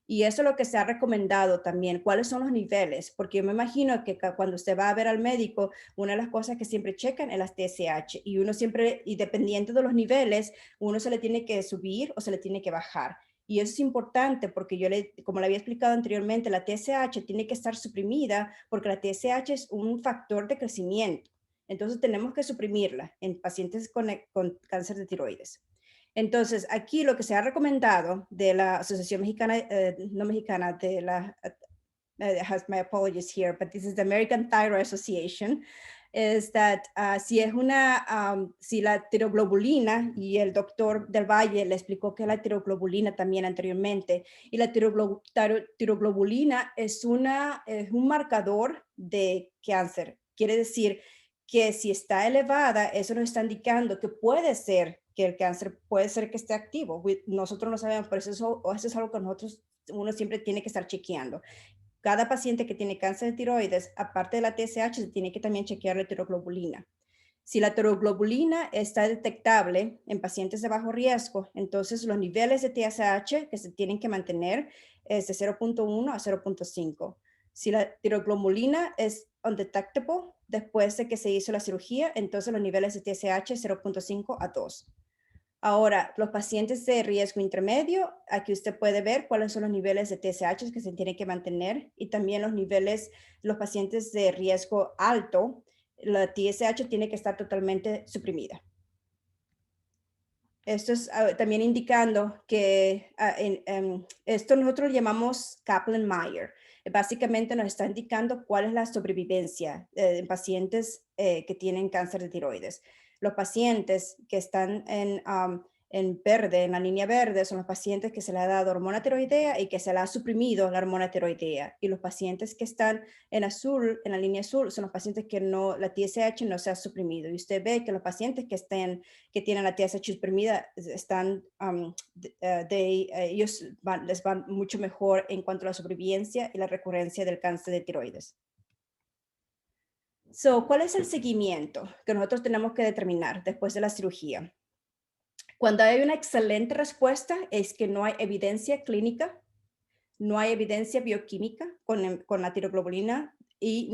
Y eso es lo que se ha recomendado también. ¿Cuáles son los niveles? Porque yo me imagino que cuando usted va a ver al médico, una de las cosas que siempre checan es las TSH. Y uno siempre, y dependiendo de los niveles, uno se le tiene que subir o se le tiene que bajar. Y eso es importante porque como le había explicado anteriormente, la TSH tiene que estar suprimida porque la TSH es un factor de crecimiento. Entonces tenemos que suprimirla en pacientes con cáncer de tiroides. Entonces, aquí lo que se ha recomendado de la Asociación Mexicana, no mexicana, my apologies here, but this is the American Thyroid Association. es that si la tiroglobulina, y el doctor del Valle le explicó que la tiroglobulina también anteriormente, y la tiroglobulina es un marcador de cáncer. Quiere decir que si está elevada, eso nos está indicando que puede ser que el cáncer puede ser que esté activo. Nosotros no sabemos, pero eso es algo que uno siempre tiene que estar chequeando. Cada paciente que tiene cáncer de tiroides, aparte de la TSH, se tiene que también chequear la tiroglobulina. Si la tiroglobulina está detectable en pacientes de bajo riesgo, entonces los niveles de TSH que se tienen que mantener es de 0.1 a 0.5. Si la tiroglobulina es undetectable después de que se hizo la cirugía, entonces los niveles de TSH 0.5 a 2. Ahora, los pacientes de riesgo intermedio, aquí usted puede ver cuáles son los niveles de TSH que se tienen que mantener y también los pacientes de riesgo alto, la TSH tiene que estar totalmente suprimida. Esto es también indicando que esto nosotros llamamos Kaplan-Meier. Básicamente nos está indicando cuál es la sobrevivencia en pacientes que tienen cáncer de tiroides. Los pacientes que están en verde, en la línea verde, son los pacientes que se le ha dado hormona tiroidea y que se le ha suprimido la hormona tiroidea. Y los pacientes que están en azul, en la línea azul, son los pacientes que la TSH no se ha suprimido. Y usted ve que los pacientes que tienen la TSH suprimida están, ellos les van mucho mejor en cuanto a la sobrevivencia y la recurrencia del cáncer de tiroides. ¿Cuál es el seguimiento que nosotros tenemos que determinar después de la cirugía? Cuando hay una excelente respuesta es que no hay evidencia clínica, no hay evidencia bioquímica con la tiroglobulina y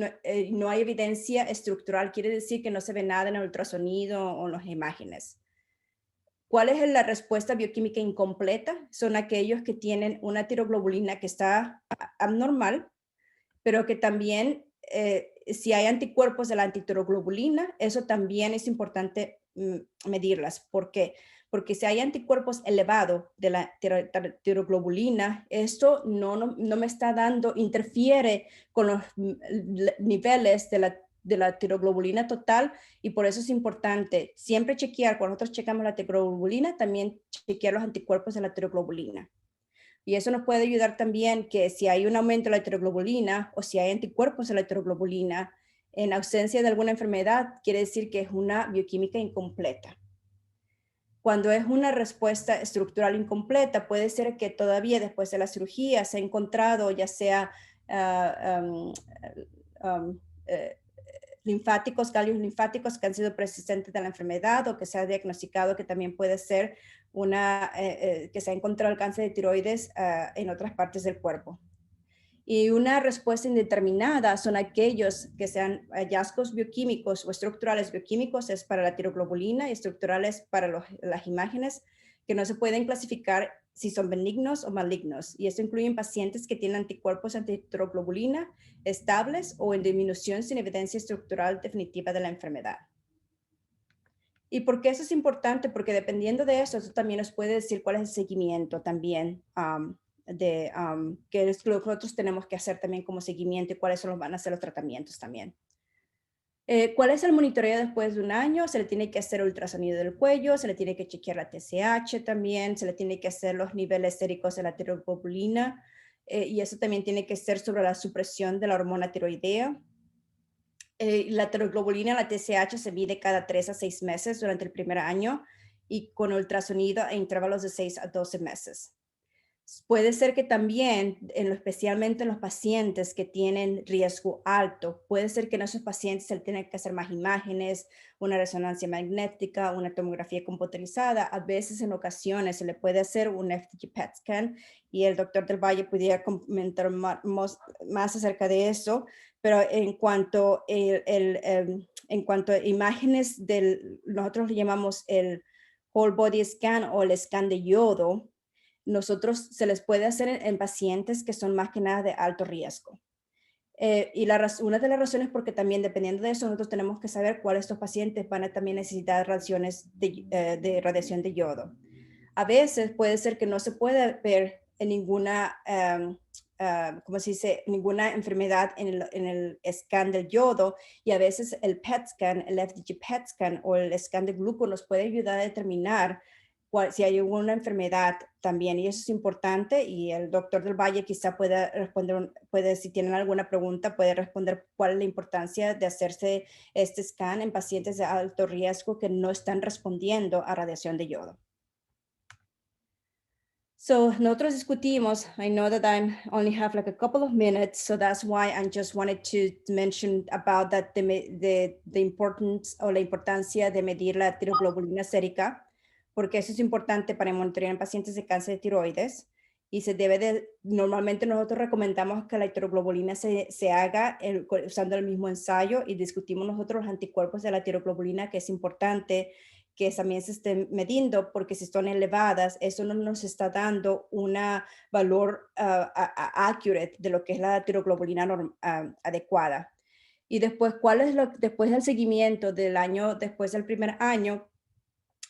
no hay evidencia estructural, quiere decir que no se ve nada en el ultrasonido o en las imágenes. ¿Cuál es la respuesta bioquímica incompleta? Son aquellos que tienen una tiroglobulina que está abnormal, pero que también si hay anticuerpos de la antitiroglobulina, eso también es importante medirlas. ¿Por qué? Porque si hay anticuerpos elevados de la tiroglobulina, esto no me está interfiere con los niveles de la tiroglobulina total y por eso es importante siempre chequear, cuando nosotros checamos la tiroglobulina, también chequear los anticuerpos de la tiroglobulina. Y eso nos puede ayudar también que si hay un aumento de la tiroglobulina o si hay anticuerpos de la tiroglobulina, en ausencia de alguna enfermedad, quiere decir que es una bioquímica incompleta. Cuando es una respuesta estructural incompleta, puede ser que todavía después de la cirugía se ha encontrado ya sea ganglios linfáticos que han sido persistentes de la enfermedad o que se ha diagnosticado que también puede ser que se ha encontrado el cáncer de tiroides en otras partes del cuerpo. Y una respuesta indeterminada son aquellos que sean hallazgos bioquímicos o estructurales bioquímicos, es para la tiroglobulina, y estructurales para las imágenes, que no se pueden clasificar si son benignos o malignos. Y esto incluye pacientes que tienen anticuerpos antitiroglobulina estables o en disminución sin evidencia estructural definitiva de la enfermedad. ¿Y por qué eso es importante? Porque dependiendo de eso también nos puede decir cuál es el seguimiento también que es lo que nosotros tenemos que hacer también como seguimiento y cuáles van a ser los tratamientos también. ¿Cuál es el monitoreo después de un año? Se le tiene que hacer ultrasonido del cuello, se le tiene que chequear la TSH también, se le tiene que hacer los niveles séricos de la tiroglobulina y eso también tiene que ser sobre la supresión de la hormona tiroidea. La tiroglobulina, la TSH, se mide cada 3 a 6 meses durante el primer año y con ultrasonido en intervalos de 6 a 12 meses. Puede ser que también, especialmente en los pacientes que tienen riesgo alto, puede ser que en esos pacientes se le tienen que hacer más imágenes, una resonancia magnética, una tomografía computarizada. A veces, en ocasiones, se le puede hacer un FDG PET scan y el doctor del Valle pudiera comentar más acerca de eso. Pero en cuanto a imágenes nosotros le llamamos el whole body scan o el scan de yodo, nosotros se les puede hacer en pacientes que son más que nada de alto riesgo. Y una de las razones porque también dependiendo de eso nosotros tenemos que saber cuáles de estos pacientes van a también necesitar radiaciones de radiación de yodo. A veces puede ser que no se pueda ver en ninguna como se dice, ninguna enfermedad en el scan del yodo, y a veces el PET scan, el FDG PET scan o el scan de gluco nos puede ayudar a determinar si hay alguna enfermedad también, y eso es importante, y el doctor del Valle quizá pueda responder, si tienen alguna pregunta, puede responder cuál es la importancia de hacerse este scan en pacientes de alto riesgo que no están respondiendo a radiación de yodo. So nosotros discutimos, I know that I only have like a couple of minutes, so that's why I just wanted to mention about that the importance o la importancia de medir la tiroglobulina sérica, porque eso es importante para monitorear en pacientes de cáncer de tiroides, y se debe de, normalmente nosotros recomendamos que la tiroglobulina se haga usando el mismo ensayo, y discutimos nosotros los anticuerpos de la tiroglobulina, que es importante que también se estén midiendo, porque si están elevadas, eso no nos está dando un valor accurate de lo que es la tiroglobulina adecuada. Y después, después del seguimiento del año, después del primer año,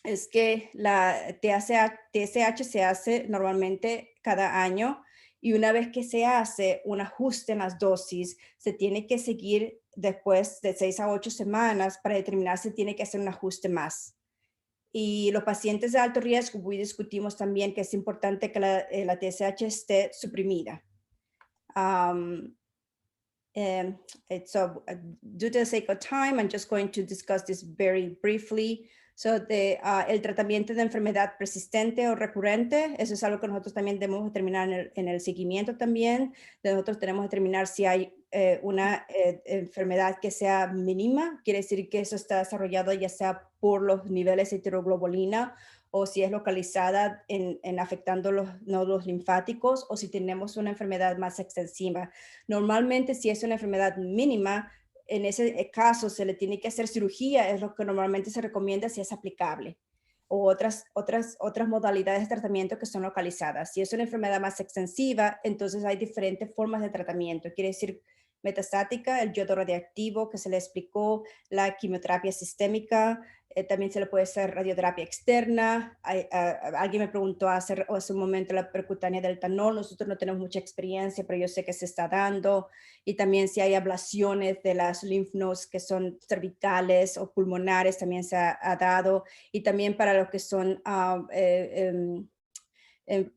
es que la TSH se hace normalmente cada año, y una vez que se hace un ajuste en las dosis, se tiene que seguir después de 6 a 8 semanas para determinar si tiene que hacer un ajuste más. Y los pacientes de alto riesgo, hoy discutimos también que es importante que la TSH esté suprimida. So due to the sake of time, I'm just going to discuss this very briefly. So el tratamiento de enfermedad persistente o recurrente, eso es algo que nosotros también debemos determinar en el seguimiento también. Nosotros tenemos que determinar si hay una enfermedad que sea mínima, quiere decir que eso está desarrollado ya sea por los niveles de tiroglobulina, o si es localizada en afectando los nódulos linfáticos, o si tenemos una enfermedad más extensiva. Normalmente, si es una enfermedad mínima, en ese caso se le tiene que hacer cirugía, es lo que normalmente se recomienda si es aplicable, o otras modalidades de tratamiento que son localizadas. Si es una enfermedad más extensiva, entonces hay diferentes formas de tratamiento. Quiere decir metastática, el yodo radiactivo que se le explicó, la quimioterapia sistémica, también se le puede hacer radioterapia externa. Alguien me preguntó hace un momento la percutánea del etanol. Nosotros no tenemos mucha experiencia, pero yo sé que se está dando. Y también si hay ablaciones de las lymph nodes que son cervicales o pulmonares, también se ha dado. Y también para los que son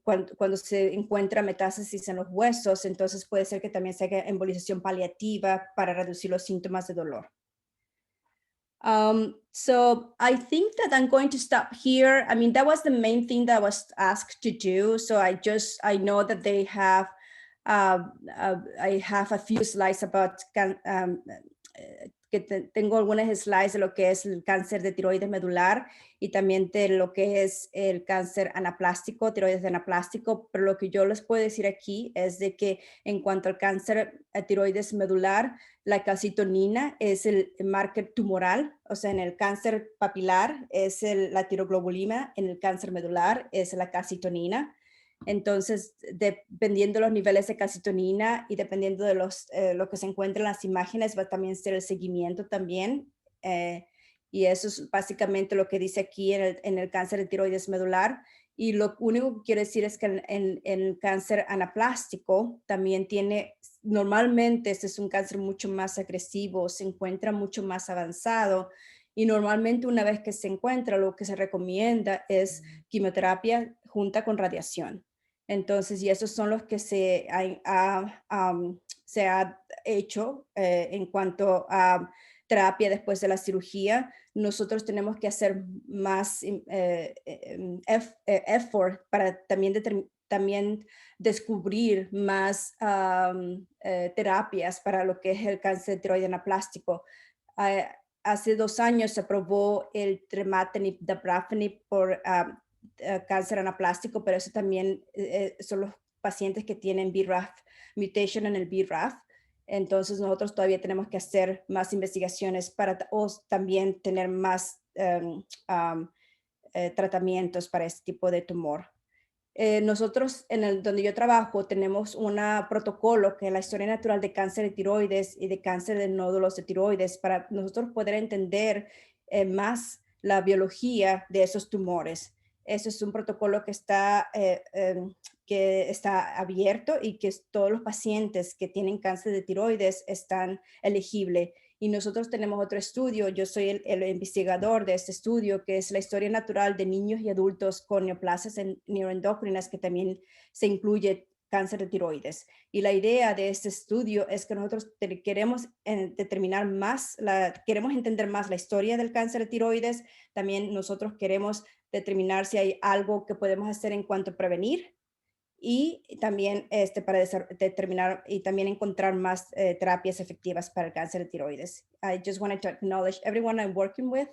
cuando se encuentra metástasis en los huesos, entonces puede ser que también se haga embolización paliativa para reducir los síntomas de dolor. So I think that I'm going to stop here. I mean, that was the main thing that I was asked to do. So I know that they have, I have a few slides about, tengo algunas slides de lo que es el cáncer de tiroides medular, y también de lo que es el cáncer anaplástico, tiroides de anaplástico, pero lo que yo les puedo decir aquí es de que en cuanto al cáncer de tiroides medular, la calcitonina es el marker tumoral, o sea, en el cáncer papilar es la tiroglobulina, en el cáncer medular es la calcitonina. Entonces, dependiendo de los niveles de calcitonina y dependiendo de lo que se encuentra en las imágenes, va a también ser el seguimiento también. Y eso es básicamente lo que dice aquí en el cáncer de tiroides medular. Y lo único que quiero decir es que en el cáncer anaplástico también normalmente este es un cáncer mucho más agresivo, se encuentra mucho más avanzado. Y normalmente una vez que se encuentra, lo que se recomienda es quimioterapia junta con radiación. Entonces, y esos son los que se ha hecho en cuanto a terapia después de la cirugía. Nosotros tenemos que hacer más effort para también descubrir más terapias para lo que es el cáncer de tiroides anaplástico. Hace 2 años se aprobó el trematinib, dabrafenib por cáncer anaplástico, pero eso también son los pacientes que tienen BRAF, mutation en el BRAF. Entonces nosotros todavía tenemos que hacer más investigaciones o también tener más tratamientos para este tipo de tumor. Nosotros, donde yo trabajo, tenemos un protocolo que es la historia natural de cáncer de tiroides y de cáncer de nódulos de tiroides, para nosotros poder entender más la biología de esos tumores. Eso es un protocolo que está abierto y que todos los pacientes que tienen cáncer de tiroides están elegibles. Y nosotros tenemos otro estudio, yo soy el investigador de este estudio, que es la historia natural de niños y adultos con neoplasias neuroendocrinas, que también se incluye cáncer de tiroides. Y la idea de este estudio es que nosotros queremos entender más la historia del cáncer de tiroides. También nosotros queremos determinar si hay algo que podemos hacer en cuanto a prevenir y también para determinar y también encontrar más terapias efectivas para el cáncer de tiroides. I just wanted to acknowledge everyone I'm working with.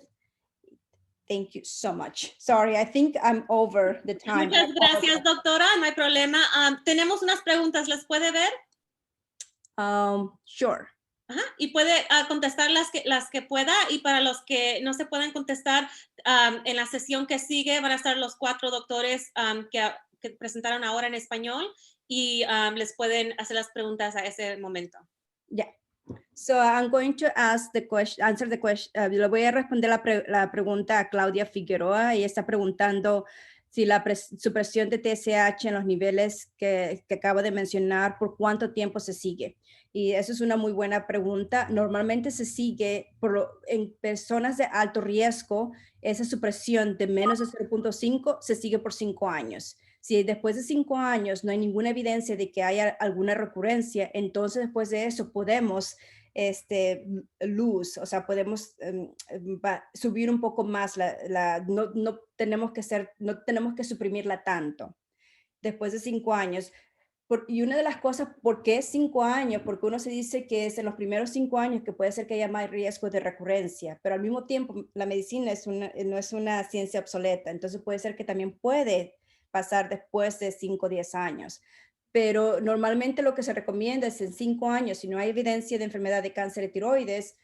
Thank you so much. Sorry, I think I'm over the time. Muchas gracias, doctora. No hay problema. Tenemos unas preguntas. ¿Las puede ver? Sure. Ajá. Y puede contestar las que pueda. Y para los que no se puedan contestar, en la sesión que sigue van a estar los 4 doctores que presentaron ahora en español y les pueden hacer las preguntas a ese momento. Yeah. So I'm going to ask the question, answer the question. Le voy a responder la pregunta a Claudia Figueroa. Ella está preguntando si la supresión de TSH en los niveles que acabo de mencionar, ¿por cuánto tiempo se sigue? Y eso es una muy buena pregunta. Normalmente se sigue en personas de alto riesgo, esa supresión de menos de 0.5 se sigue por 5 años. Si después de 5 años no hay ninguna evidencia de que haya alguna recurrencia, entonces después de eso podemos o sea, podemos subir un poco más, no tenemos que suprimirla tanto después de 5 años. Y una de las cosas, ¿por qué 5 años? Porque uno se dice que es en los primeros 5 años que puede ser que haya más riesgo de recurrencia, pero al mismo tiempo la medicina no es una ciencia obsoleta, entonces puede ser que también puede pasar después de 5 o 10 años. Pero normalmente lo que se recomienda es en 5 años, si no hay evidencia de enfermedad de cáncer de tiroides,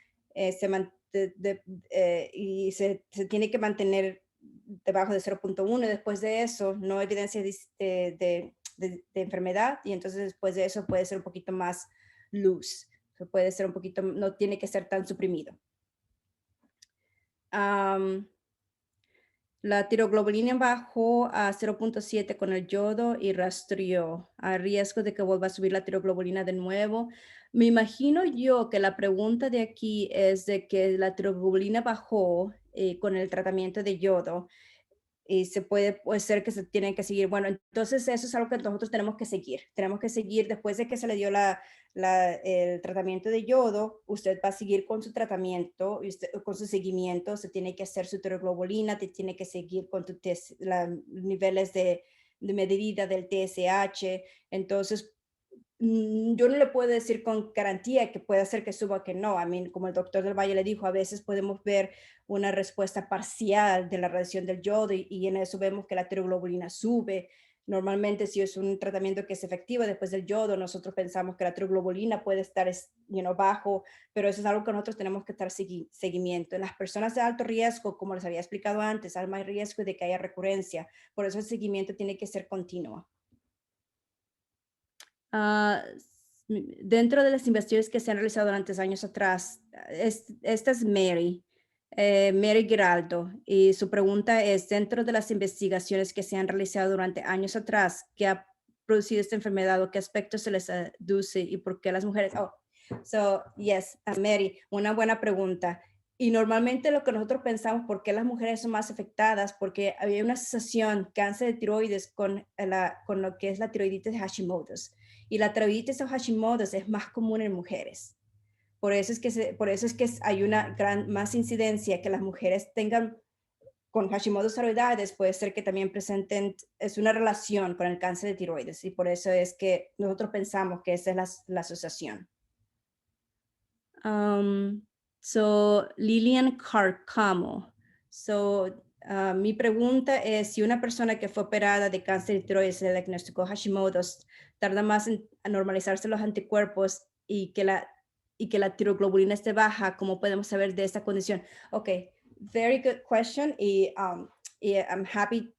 y se tiene que mantener debajo de 0.1. Después de eso, no hay evidencia de enfermedad, y entonces después de eso puede ser un poquito más loose. Puede ser un poquito, no tiene que ser tan suprimido. La tiroglobulina bajó a 0.7 con el yodo y rastreó. ¿Hay riesgo de que vuelva a subir la tiroglobulina de nuevo? Me imagino yo que la pregunta de aquí es de que la tiroglobulina bajó con el tratamiento de yodo y puede ser que se tienen que seguir. Bueno, entonces eso es algo que nosotros tenemos que seguir. Tenemos que seguir después de que se le dio el tratamiento de yodo. Usted va a seguir con su tratamiento, con su seguimiento. Se tiene que hacer su tiroglobulina, tiene que seguir con los niveles de medida del TSH. Entonces, yo no le puedo decir con garantía que puede hacer que suba o que no. Como el doctor del Valle le dijo, a veces podemos ver una respuesta parcial de la radiación del yodo y en eso vemos que la tiroglobulina sube. Normalmente, si es un tratamiento que es efectivo después del yodo, nosotros pensamos que la tiroglobulina puede estar bajo, pero eso es algo que nosotros tenemos que estar seguimiento. En las personas de alto riesgo, como les había explicado antes, hay más riesgo de que haya recurrencia. Por eso el seguimiento tiene que ser continuo. Dentro de las investigaciones que se han realizado durante años atrás, esta es Mary Giraldo, y su pregunta es, dentro de las investigaciones que se han realizado durante años atrás, ¿qué ha producido esta enfermedad o qué aspectos se les aduce y por qué las mujeres? Mary, una buena pregunta. Y normalmente lo que nosotros pensamos, ¿por qué las mujeres son más afectadas? Porque había una asociación cáncer de tiroides con lo que es la tiroiditis de Hashimoto's. Y la tiroiditis de Hashimoto's es más común en mujeres. Por eso es que hay una más incidencia que las mujeres tengan con Hashimoto's tiroides. Puede ser que también presenten, es una relación con el cáncer de tiroides. Y por eso es que nosotros pensamos que esa es la asociación. Lilian Carcamo. Mi pregunta es, si una persona que fue operada de cáncer de tiroides se le diagnosticó Hashimoto's, tarda más en normalizarse los anticuerpos y que la tiroglobulina esté baja, ¿cómo podemos saber de esta condición? Okay, very good question. Y I'm happy,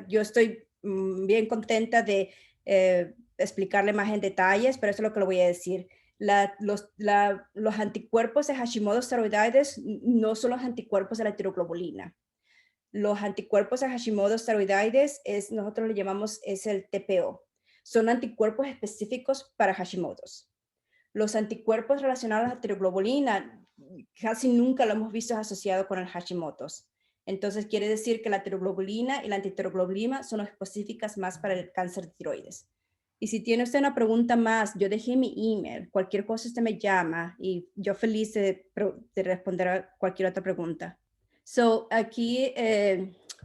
yo estoy bien contenta de explicarle más en detalles, pero eso es lo que le voy a decir. Los anticuerpos de Hashimoto's tiroides no son los anticuerpos de la tiroglobulina. Los anticuerpos a Hashimoto esteroides, nosotros le llamamos, es el TPO. Son anticuerpos específicos para Hashimoto's. Los anticuerpos relacionados a la tiroglobulina casi nunca lo hemos visto asociado con el Hashimoto's. Entonces quiere decir que la tiroglobulina y la antitiroglobulina son específicas más para el cáncer de tiroides. Y si tiene usted una pregunta más, yo dejé mi email. Cualquier cosa usted me llama y yo feliz de responder a cualquier otra pregunta. So, aquí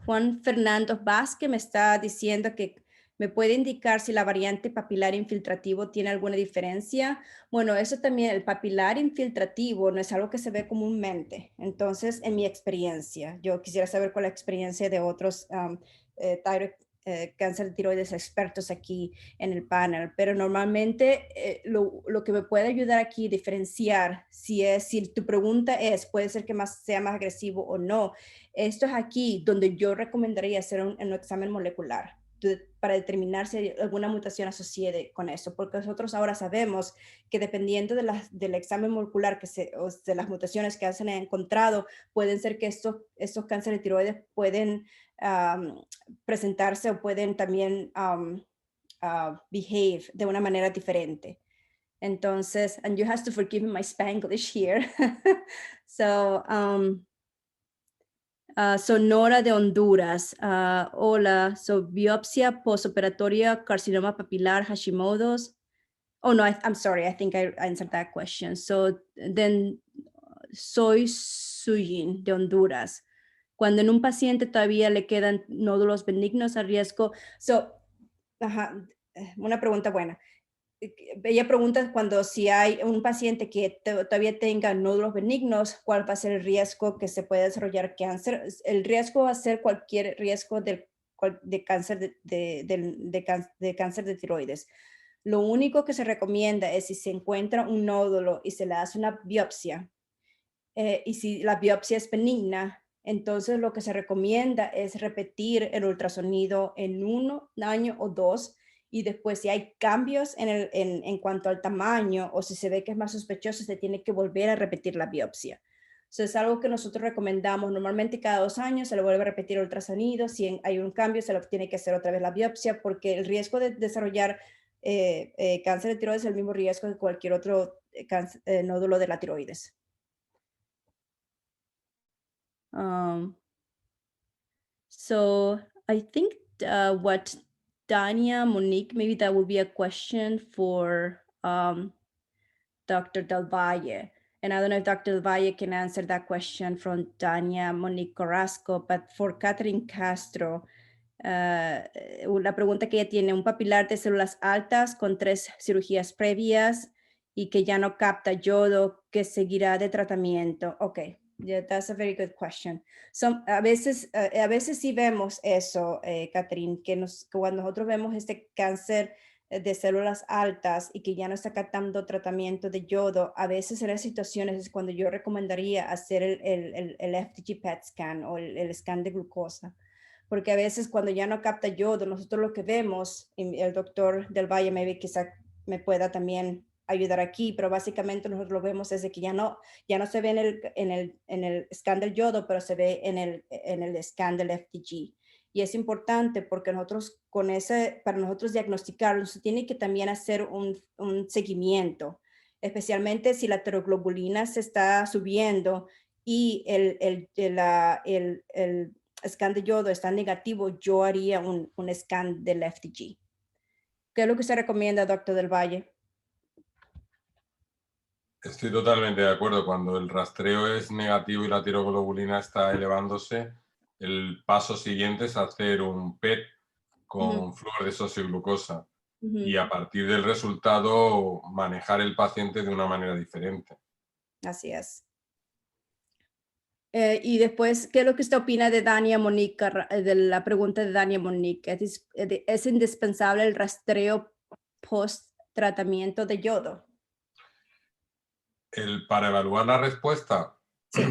Juan Fernando Vázquez me está diciendo que me puede indicar si la variante papilar infiltrativo tiene alguna diferencia. Bueno, eso también, el papilar infiltrativo no es algo que se ve comúnmente. Entonces, en mi experiencia, yo quisiera saber cuál es la experiencia de otros cáncer de tiroides expertos aquí en el panel, pero normalmente lo que me puede ayudar aquí a diferenciar si tu pregunta puede ser que sea más agresivo o no. Esto es aquí donde yo recomendaría hacer un examen molecular para determinar si hay alguna mutación asociada con eso, porque nosotros ahora sabemos que dependiendo del examen molecular o de las mutaciones que se han encontrado, pueden ser que estos cánceres de tiroides pueden presentarse o pueden también behave de una manera diferente. Entonces, and you have to forgive me my Spanglish here. So, Sonora de Honduras. Hola, biopsia postoperatoria, carcinoma papilar, Hashimoto's. Oh no, I'm sorry, I think I answered that question. So then, soy Sujin de Honduras. Cuando en un paciente todavía le quedan nódulos benignos a riesgo. Una pregunta buena. Ella pregunta si hay un paciente que todavía tenga nódulos benignos, ¿cuál va a ser el riesgo que se puede desarrollar cáncer? El riesgo va a ser cualquier riesgo de cáncer de cáncer de tiroides. Lo único que se recomienda es si se encuentra un nódulo y se le hace una biopsia, y si la biopsia es benigna, entonces lo que se recomienda es repetir el ultrasonido en 1 año o 2, y después si hay cambios en cuanto al tamaño o si se ve que es más sospechoso, se tiene que volver a repetir la biopsia. Eso es algo que nosotros recomendamos. Normalmente cada 2 años se le vuelve a repetir el ultrasonido. Si hay un cambio, se lo tiene que hacer otra vez la biopsia, porque el riesgo de desarrollar cáncer de tiroides es el mismo riesgo que cualquier otro nódulo de la tiroides. So I think what Dania Monique, maybe that would be a question for Dr. Del Valle. And I don't know if Dr. Del Valle can answer that question from Dania Monique Carrasco, but for Catherine Castro, la pregunta que ella tiene, un papilar de células altas con 3 cirugías previas y que ya no capta yodo, que seguirá de tratamiento. Okay. Yeah, that's a very good question. A veces sí vemos eso, Catherine, que cuando nosotros vemos este cáncer de células altas y que ya no está captando tratamiento de yodo, a veces en las situaciones es cuando yo recomendaría hacer el FDG PET scan o el scan de glucosa. Porque a veces cuando ya no capta yodo, nosotros lo que vemos, y el doctor Del Valle quizá me pueda también ayudar aquí, pero básicamente nosotros lo vemos desde que ya no se ve en el scan del yodo, pero se ve en el scan del FDG. Y es importante porque nosotros para nosotros diagnosticarlo, se tiene que también hacer un seguimiento, especialmente si la tiroglobulina se está subiendo y el scan de yodo está negativo, yo haría un scan del FDG. ¿Qué es lo que se recomienda, doctor Del Valle? Estoy totalmente de acuerdo. Cuando el rastreo es negativo y la tiroglobulina está elevándose, el paso siguiente es hacer un PET con flúor de soxioglucosa y a partir del resultado manejar el paciente de una manera diferente. Así es. Y después, ¿qué es lo que usted opina de Dania Monique, de la pregunta de Dania Monique? ¿Es indispensable el rastreo post-tratamiento de yodo? Para evaluar la respuesta, sí.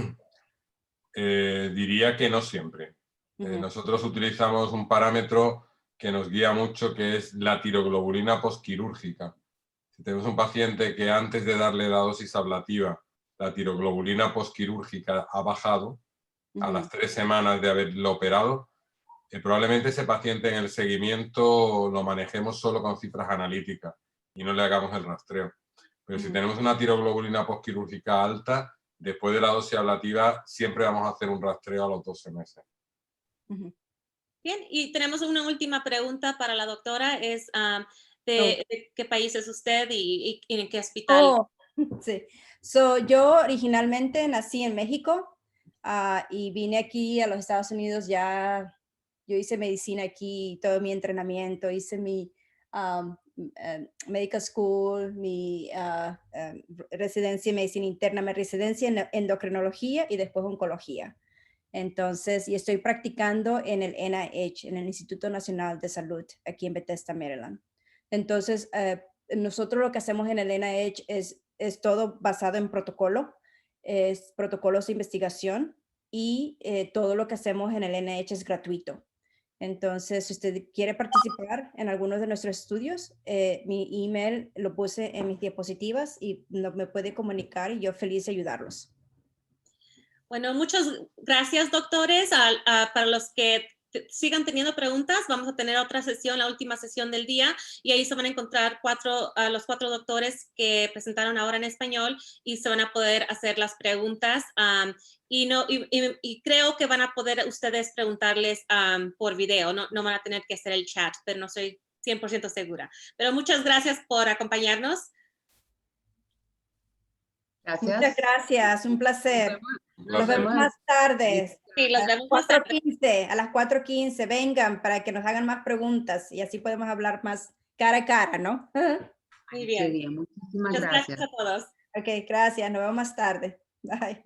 Diría que no siempre. Nosotros utilizamos un parámetro que nos guía mucho, que es la tiroglobulina postquirúrgica. Si tenemos un paciente que antes de darle la dosis ablativa, la tiroglobulina postquirúrgica ha bajado, a las 3 semanas de haberlo operado, probablemente ese paciente en el seguimiento lo manejemos solo con cifras analíticas y no le hagamos el rastreo. Pero si tenemos una tiroglobulina postquirúrgica alta, después de la dosis ablativa siempre vamos a hacer un rastreo a los 12 meses. Bien, y tenemos una última pregunta para la doctora, es ¿de qué país es usted y en qué hospital? Sí, yo originalmente nací en México y vine aquí a los Estados Unidos ya, yo hice medicina aquí, todo mi entrenamiento, hice mi medical school, mi residencia en medicina interna, mi residencia en endocrinología y después oncología. Entonces, y estoy practicando en el NIH, en el Instituto Nacional de Salud, aquí en Bethesda, Maryland. Entonces, nosotros lo que hacemos en el NIH es todo basado en protocolo, es protocolos de investigación y todo lo que hacemos en el NIH es gratuito. Entonces, si usted quiere participar en algunos de nuestros estudios, mi email lo puse en mis diapositivas y me puede comunicar y yo feliz de ayudarlos. Bueno, muchas gracias, doctores. Para los que sigan teniendo preguntas, vamos a tener otra sesión, la última sesión del día, y ahí se van a encontrar los 4 doctores que presentaron ahora en español y se van a poder hacer las preguntas. Y creo que van a poder ustedes preguntarles por video, no van a tener que hacer el chat, pero no soy 100% segura. Pero muchas gracias por acompañarnos. Gracias. Muchas gracias, un placer. Nos vemos más tarde. Sí, los vemos más tarde. A las 4:15, vengan para que nos hagan más preguntas y así podemos hablar más cara a cara, ¿no? Muy bien. Muchísimas Muchas gracias a todos. Ok, gracias. Nos vemos más tarde. Bye.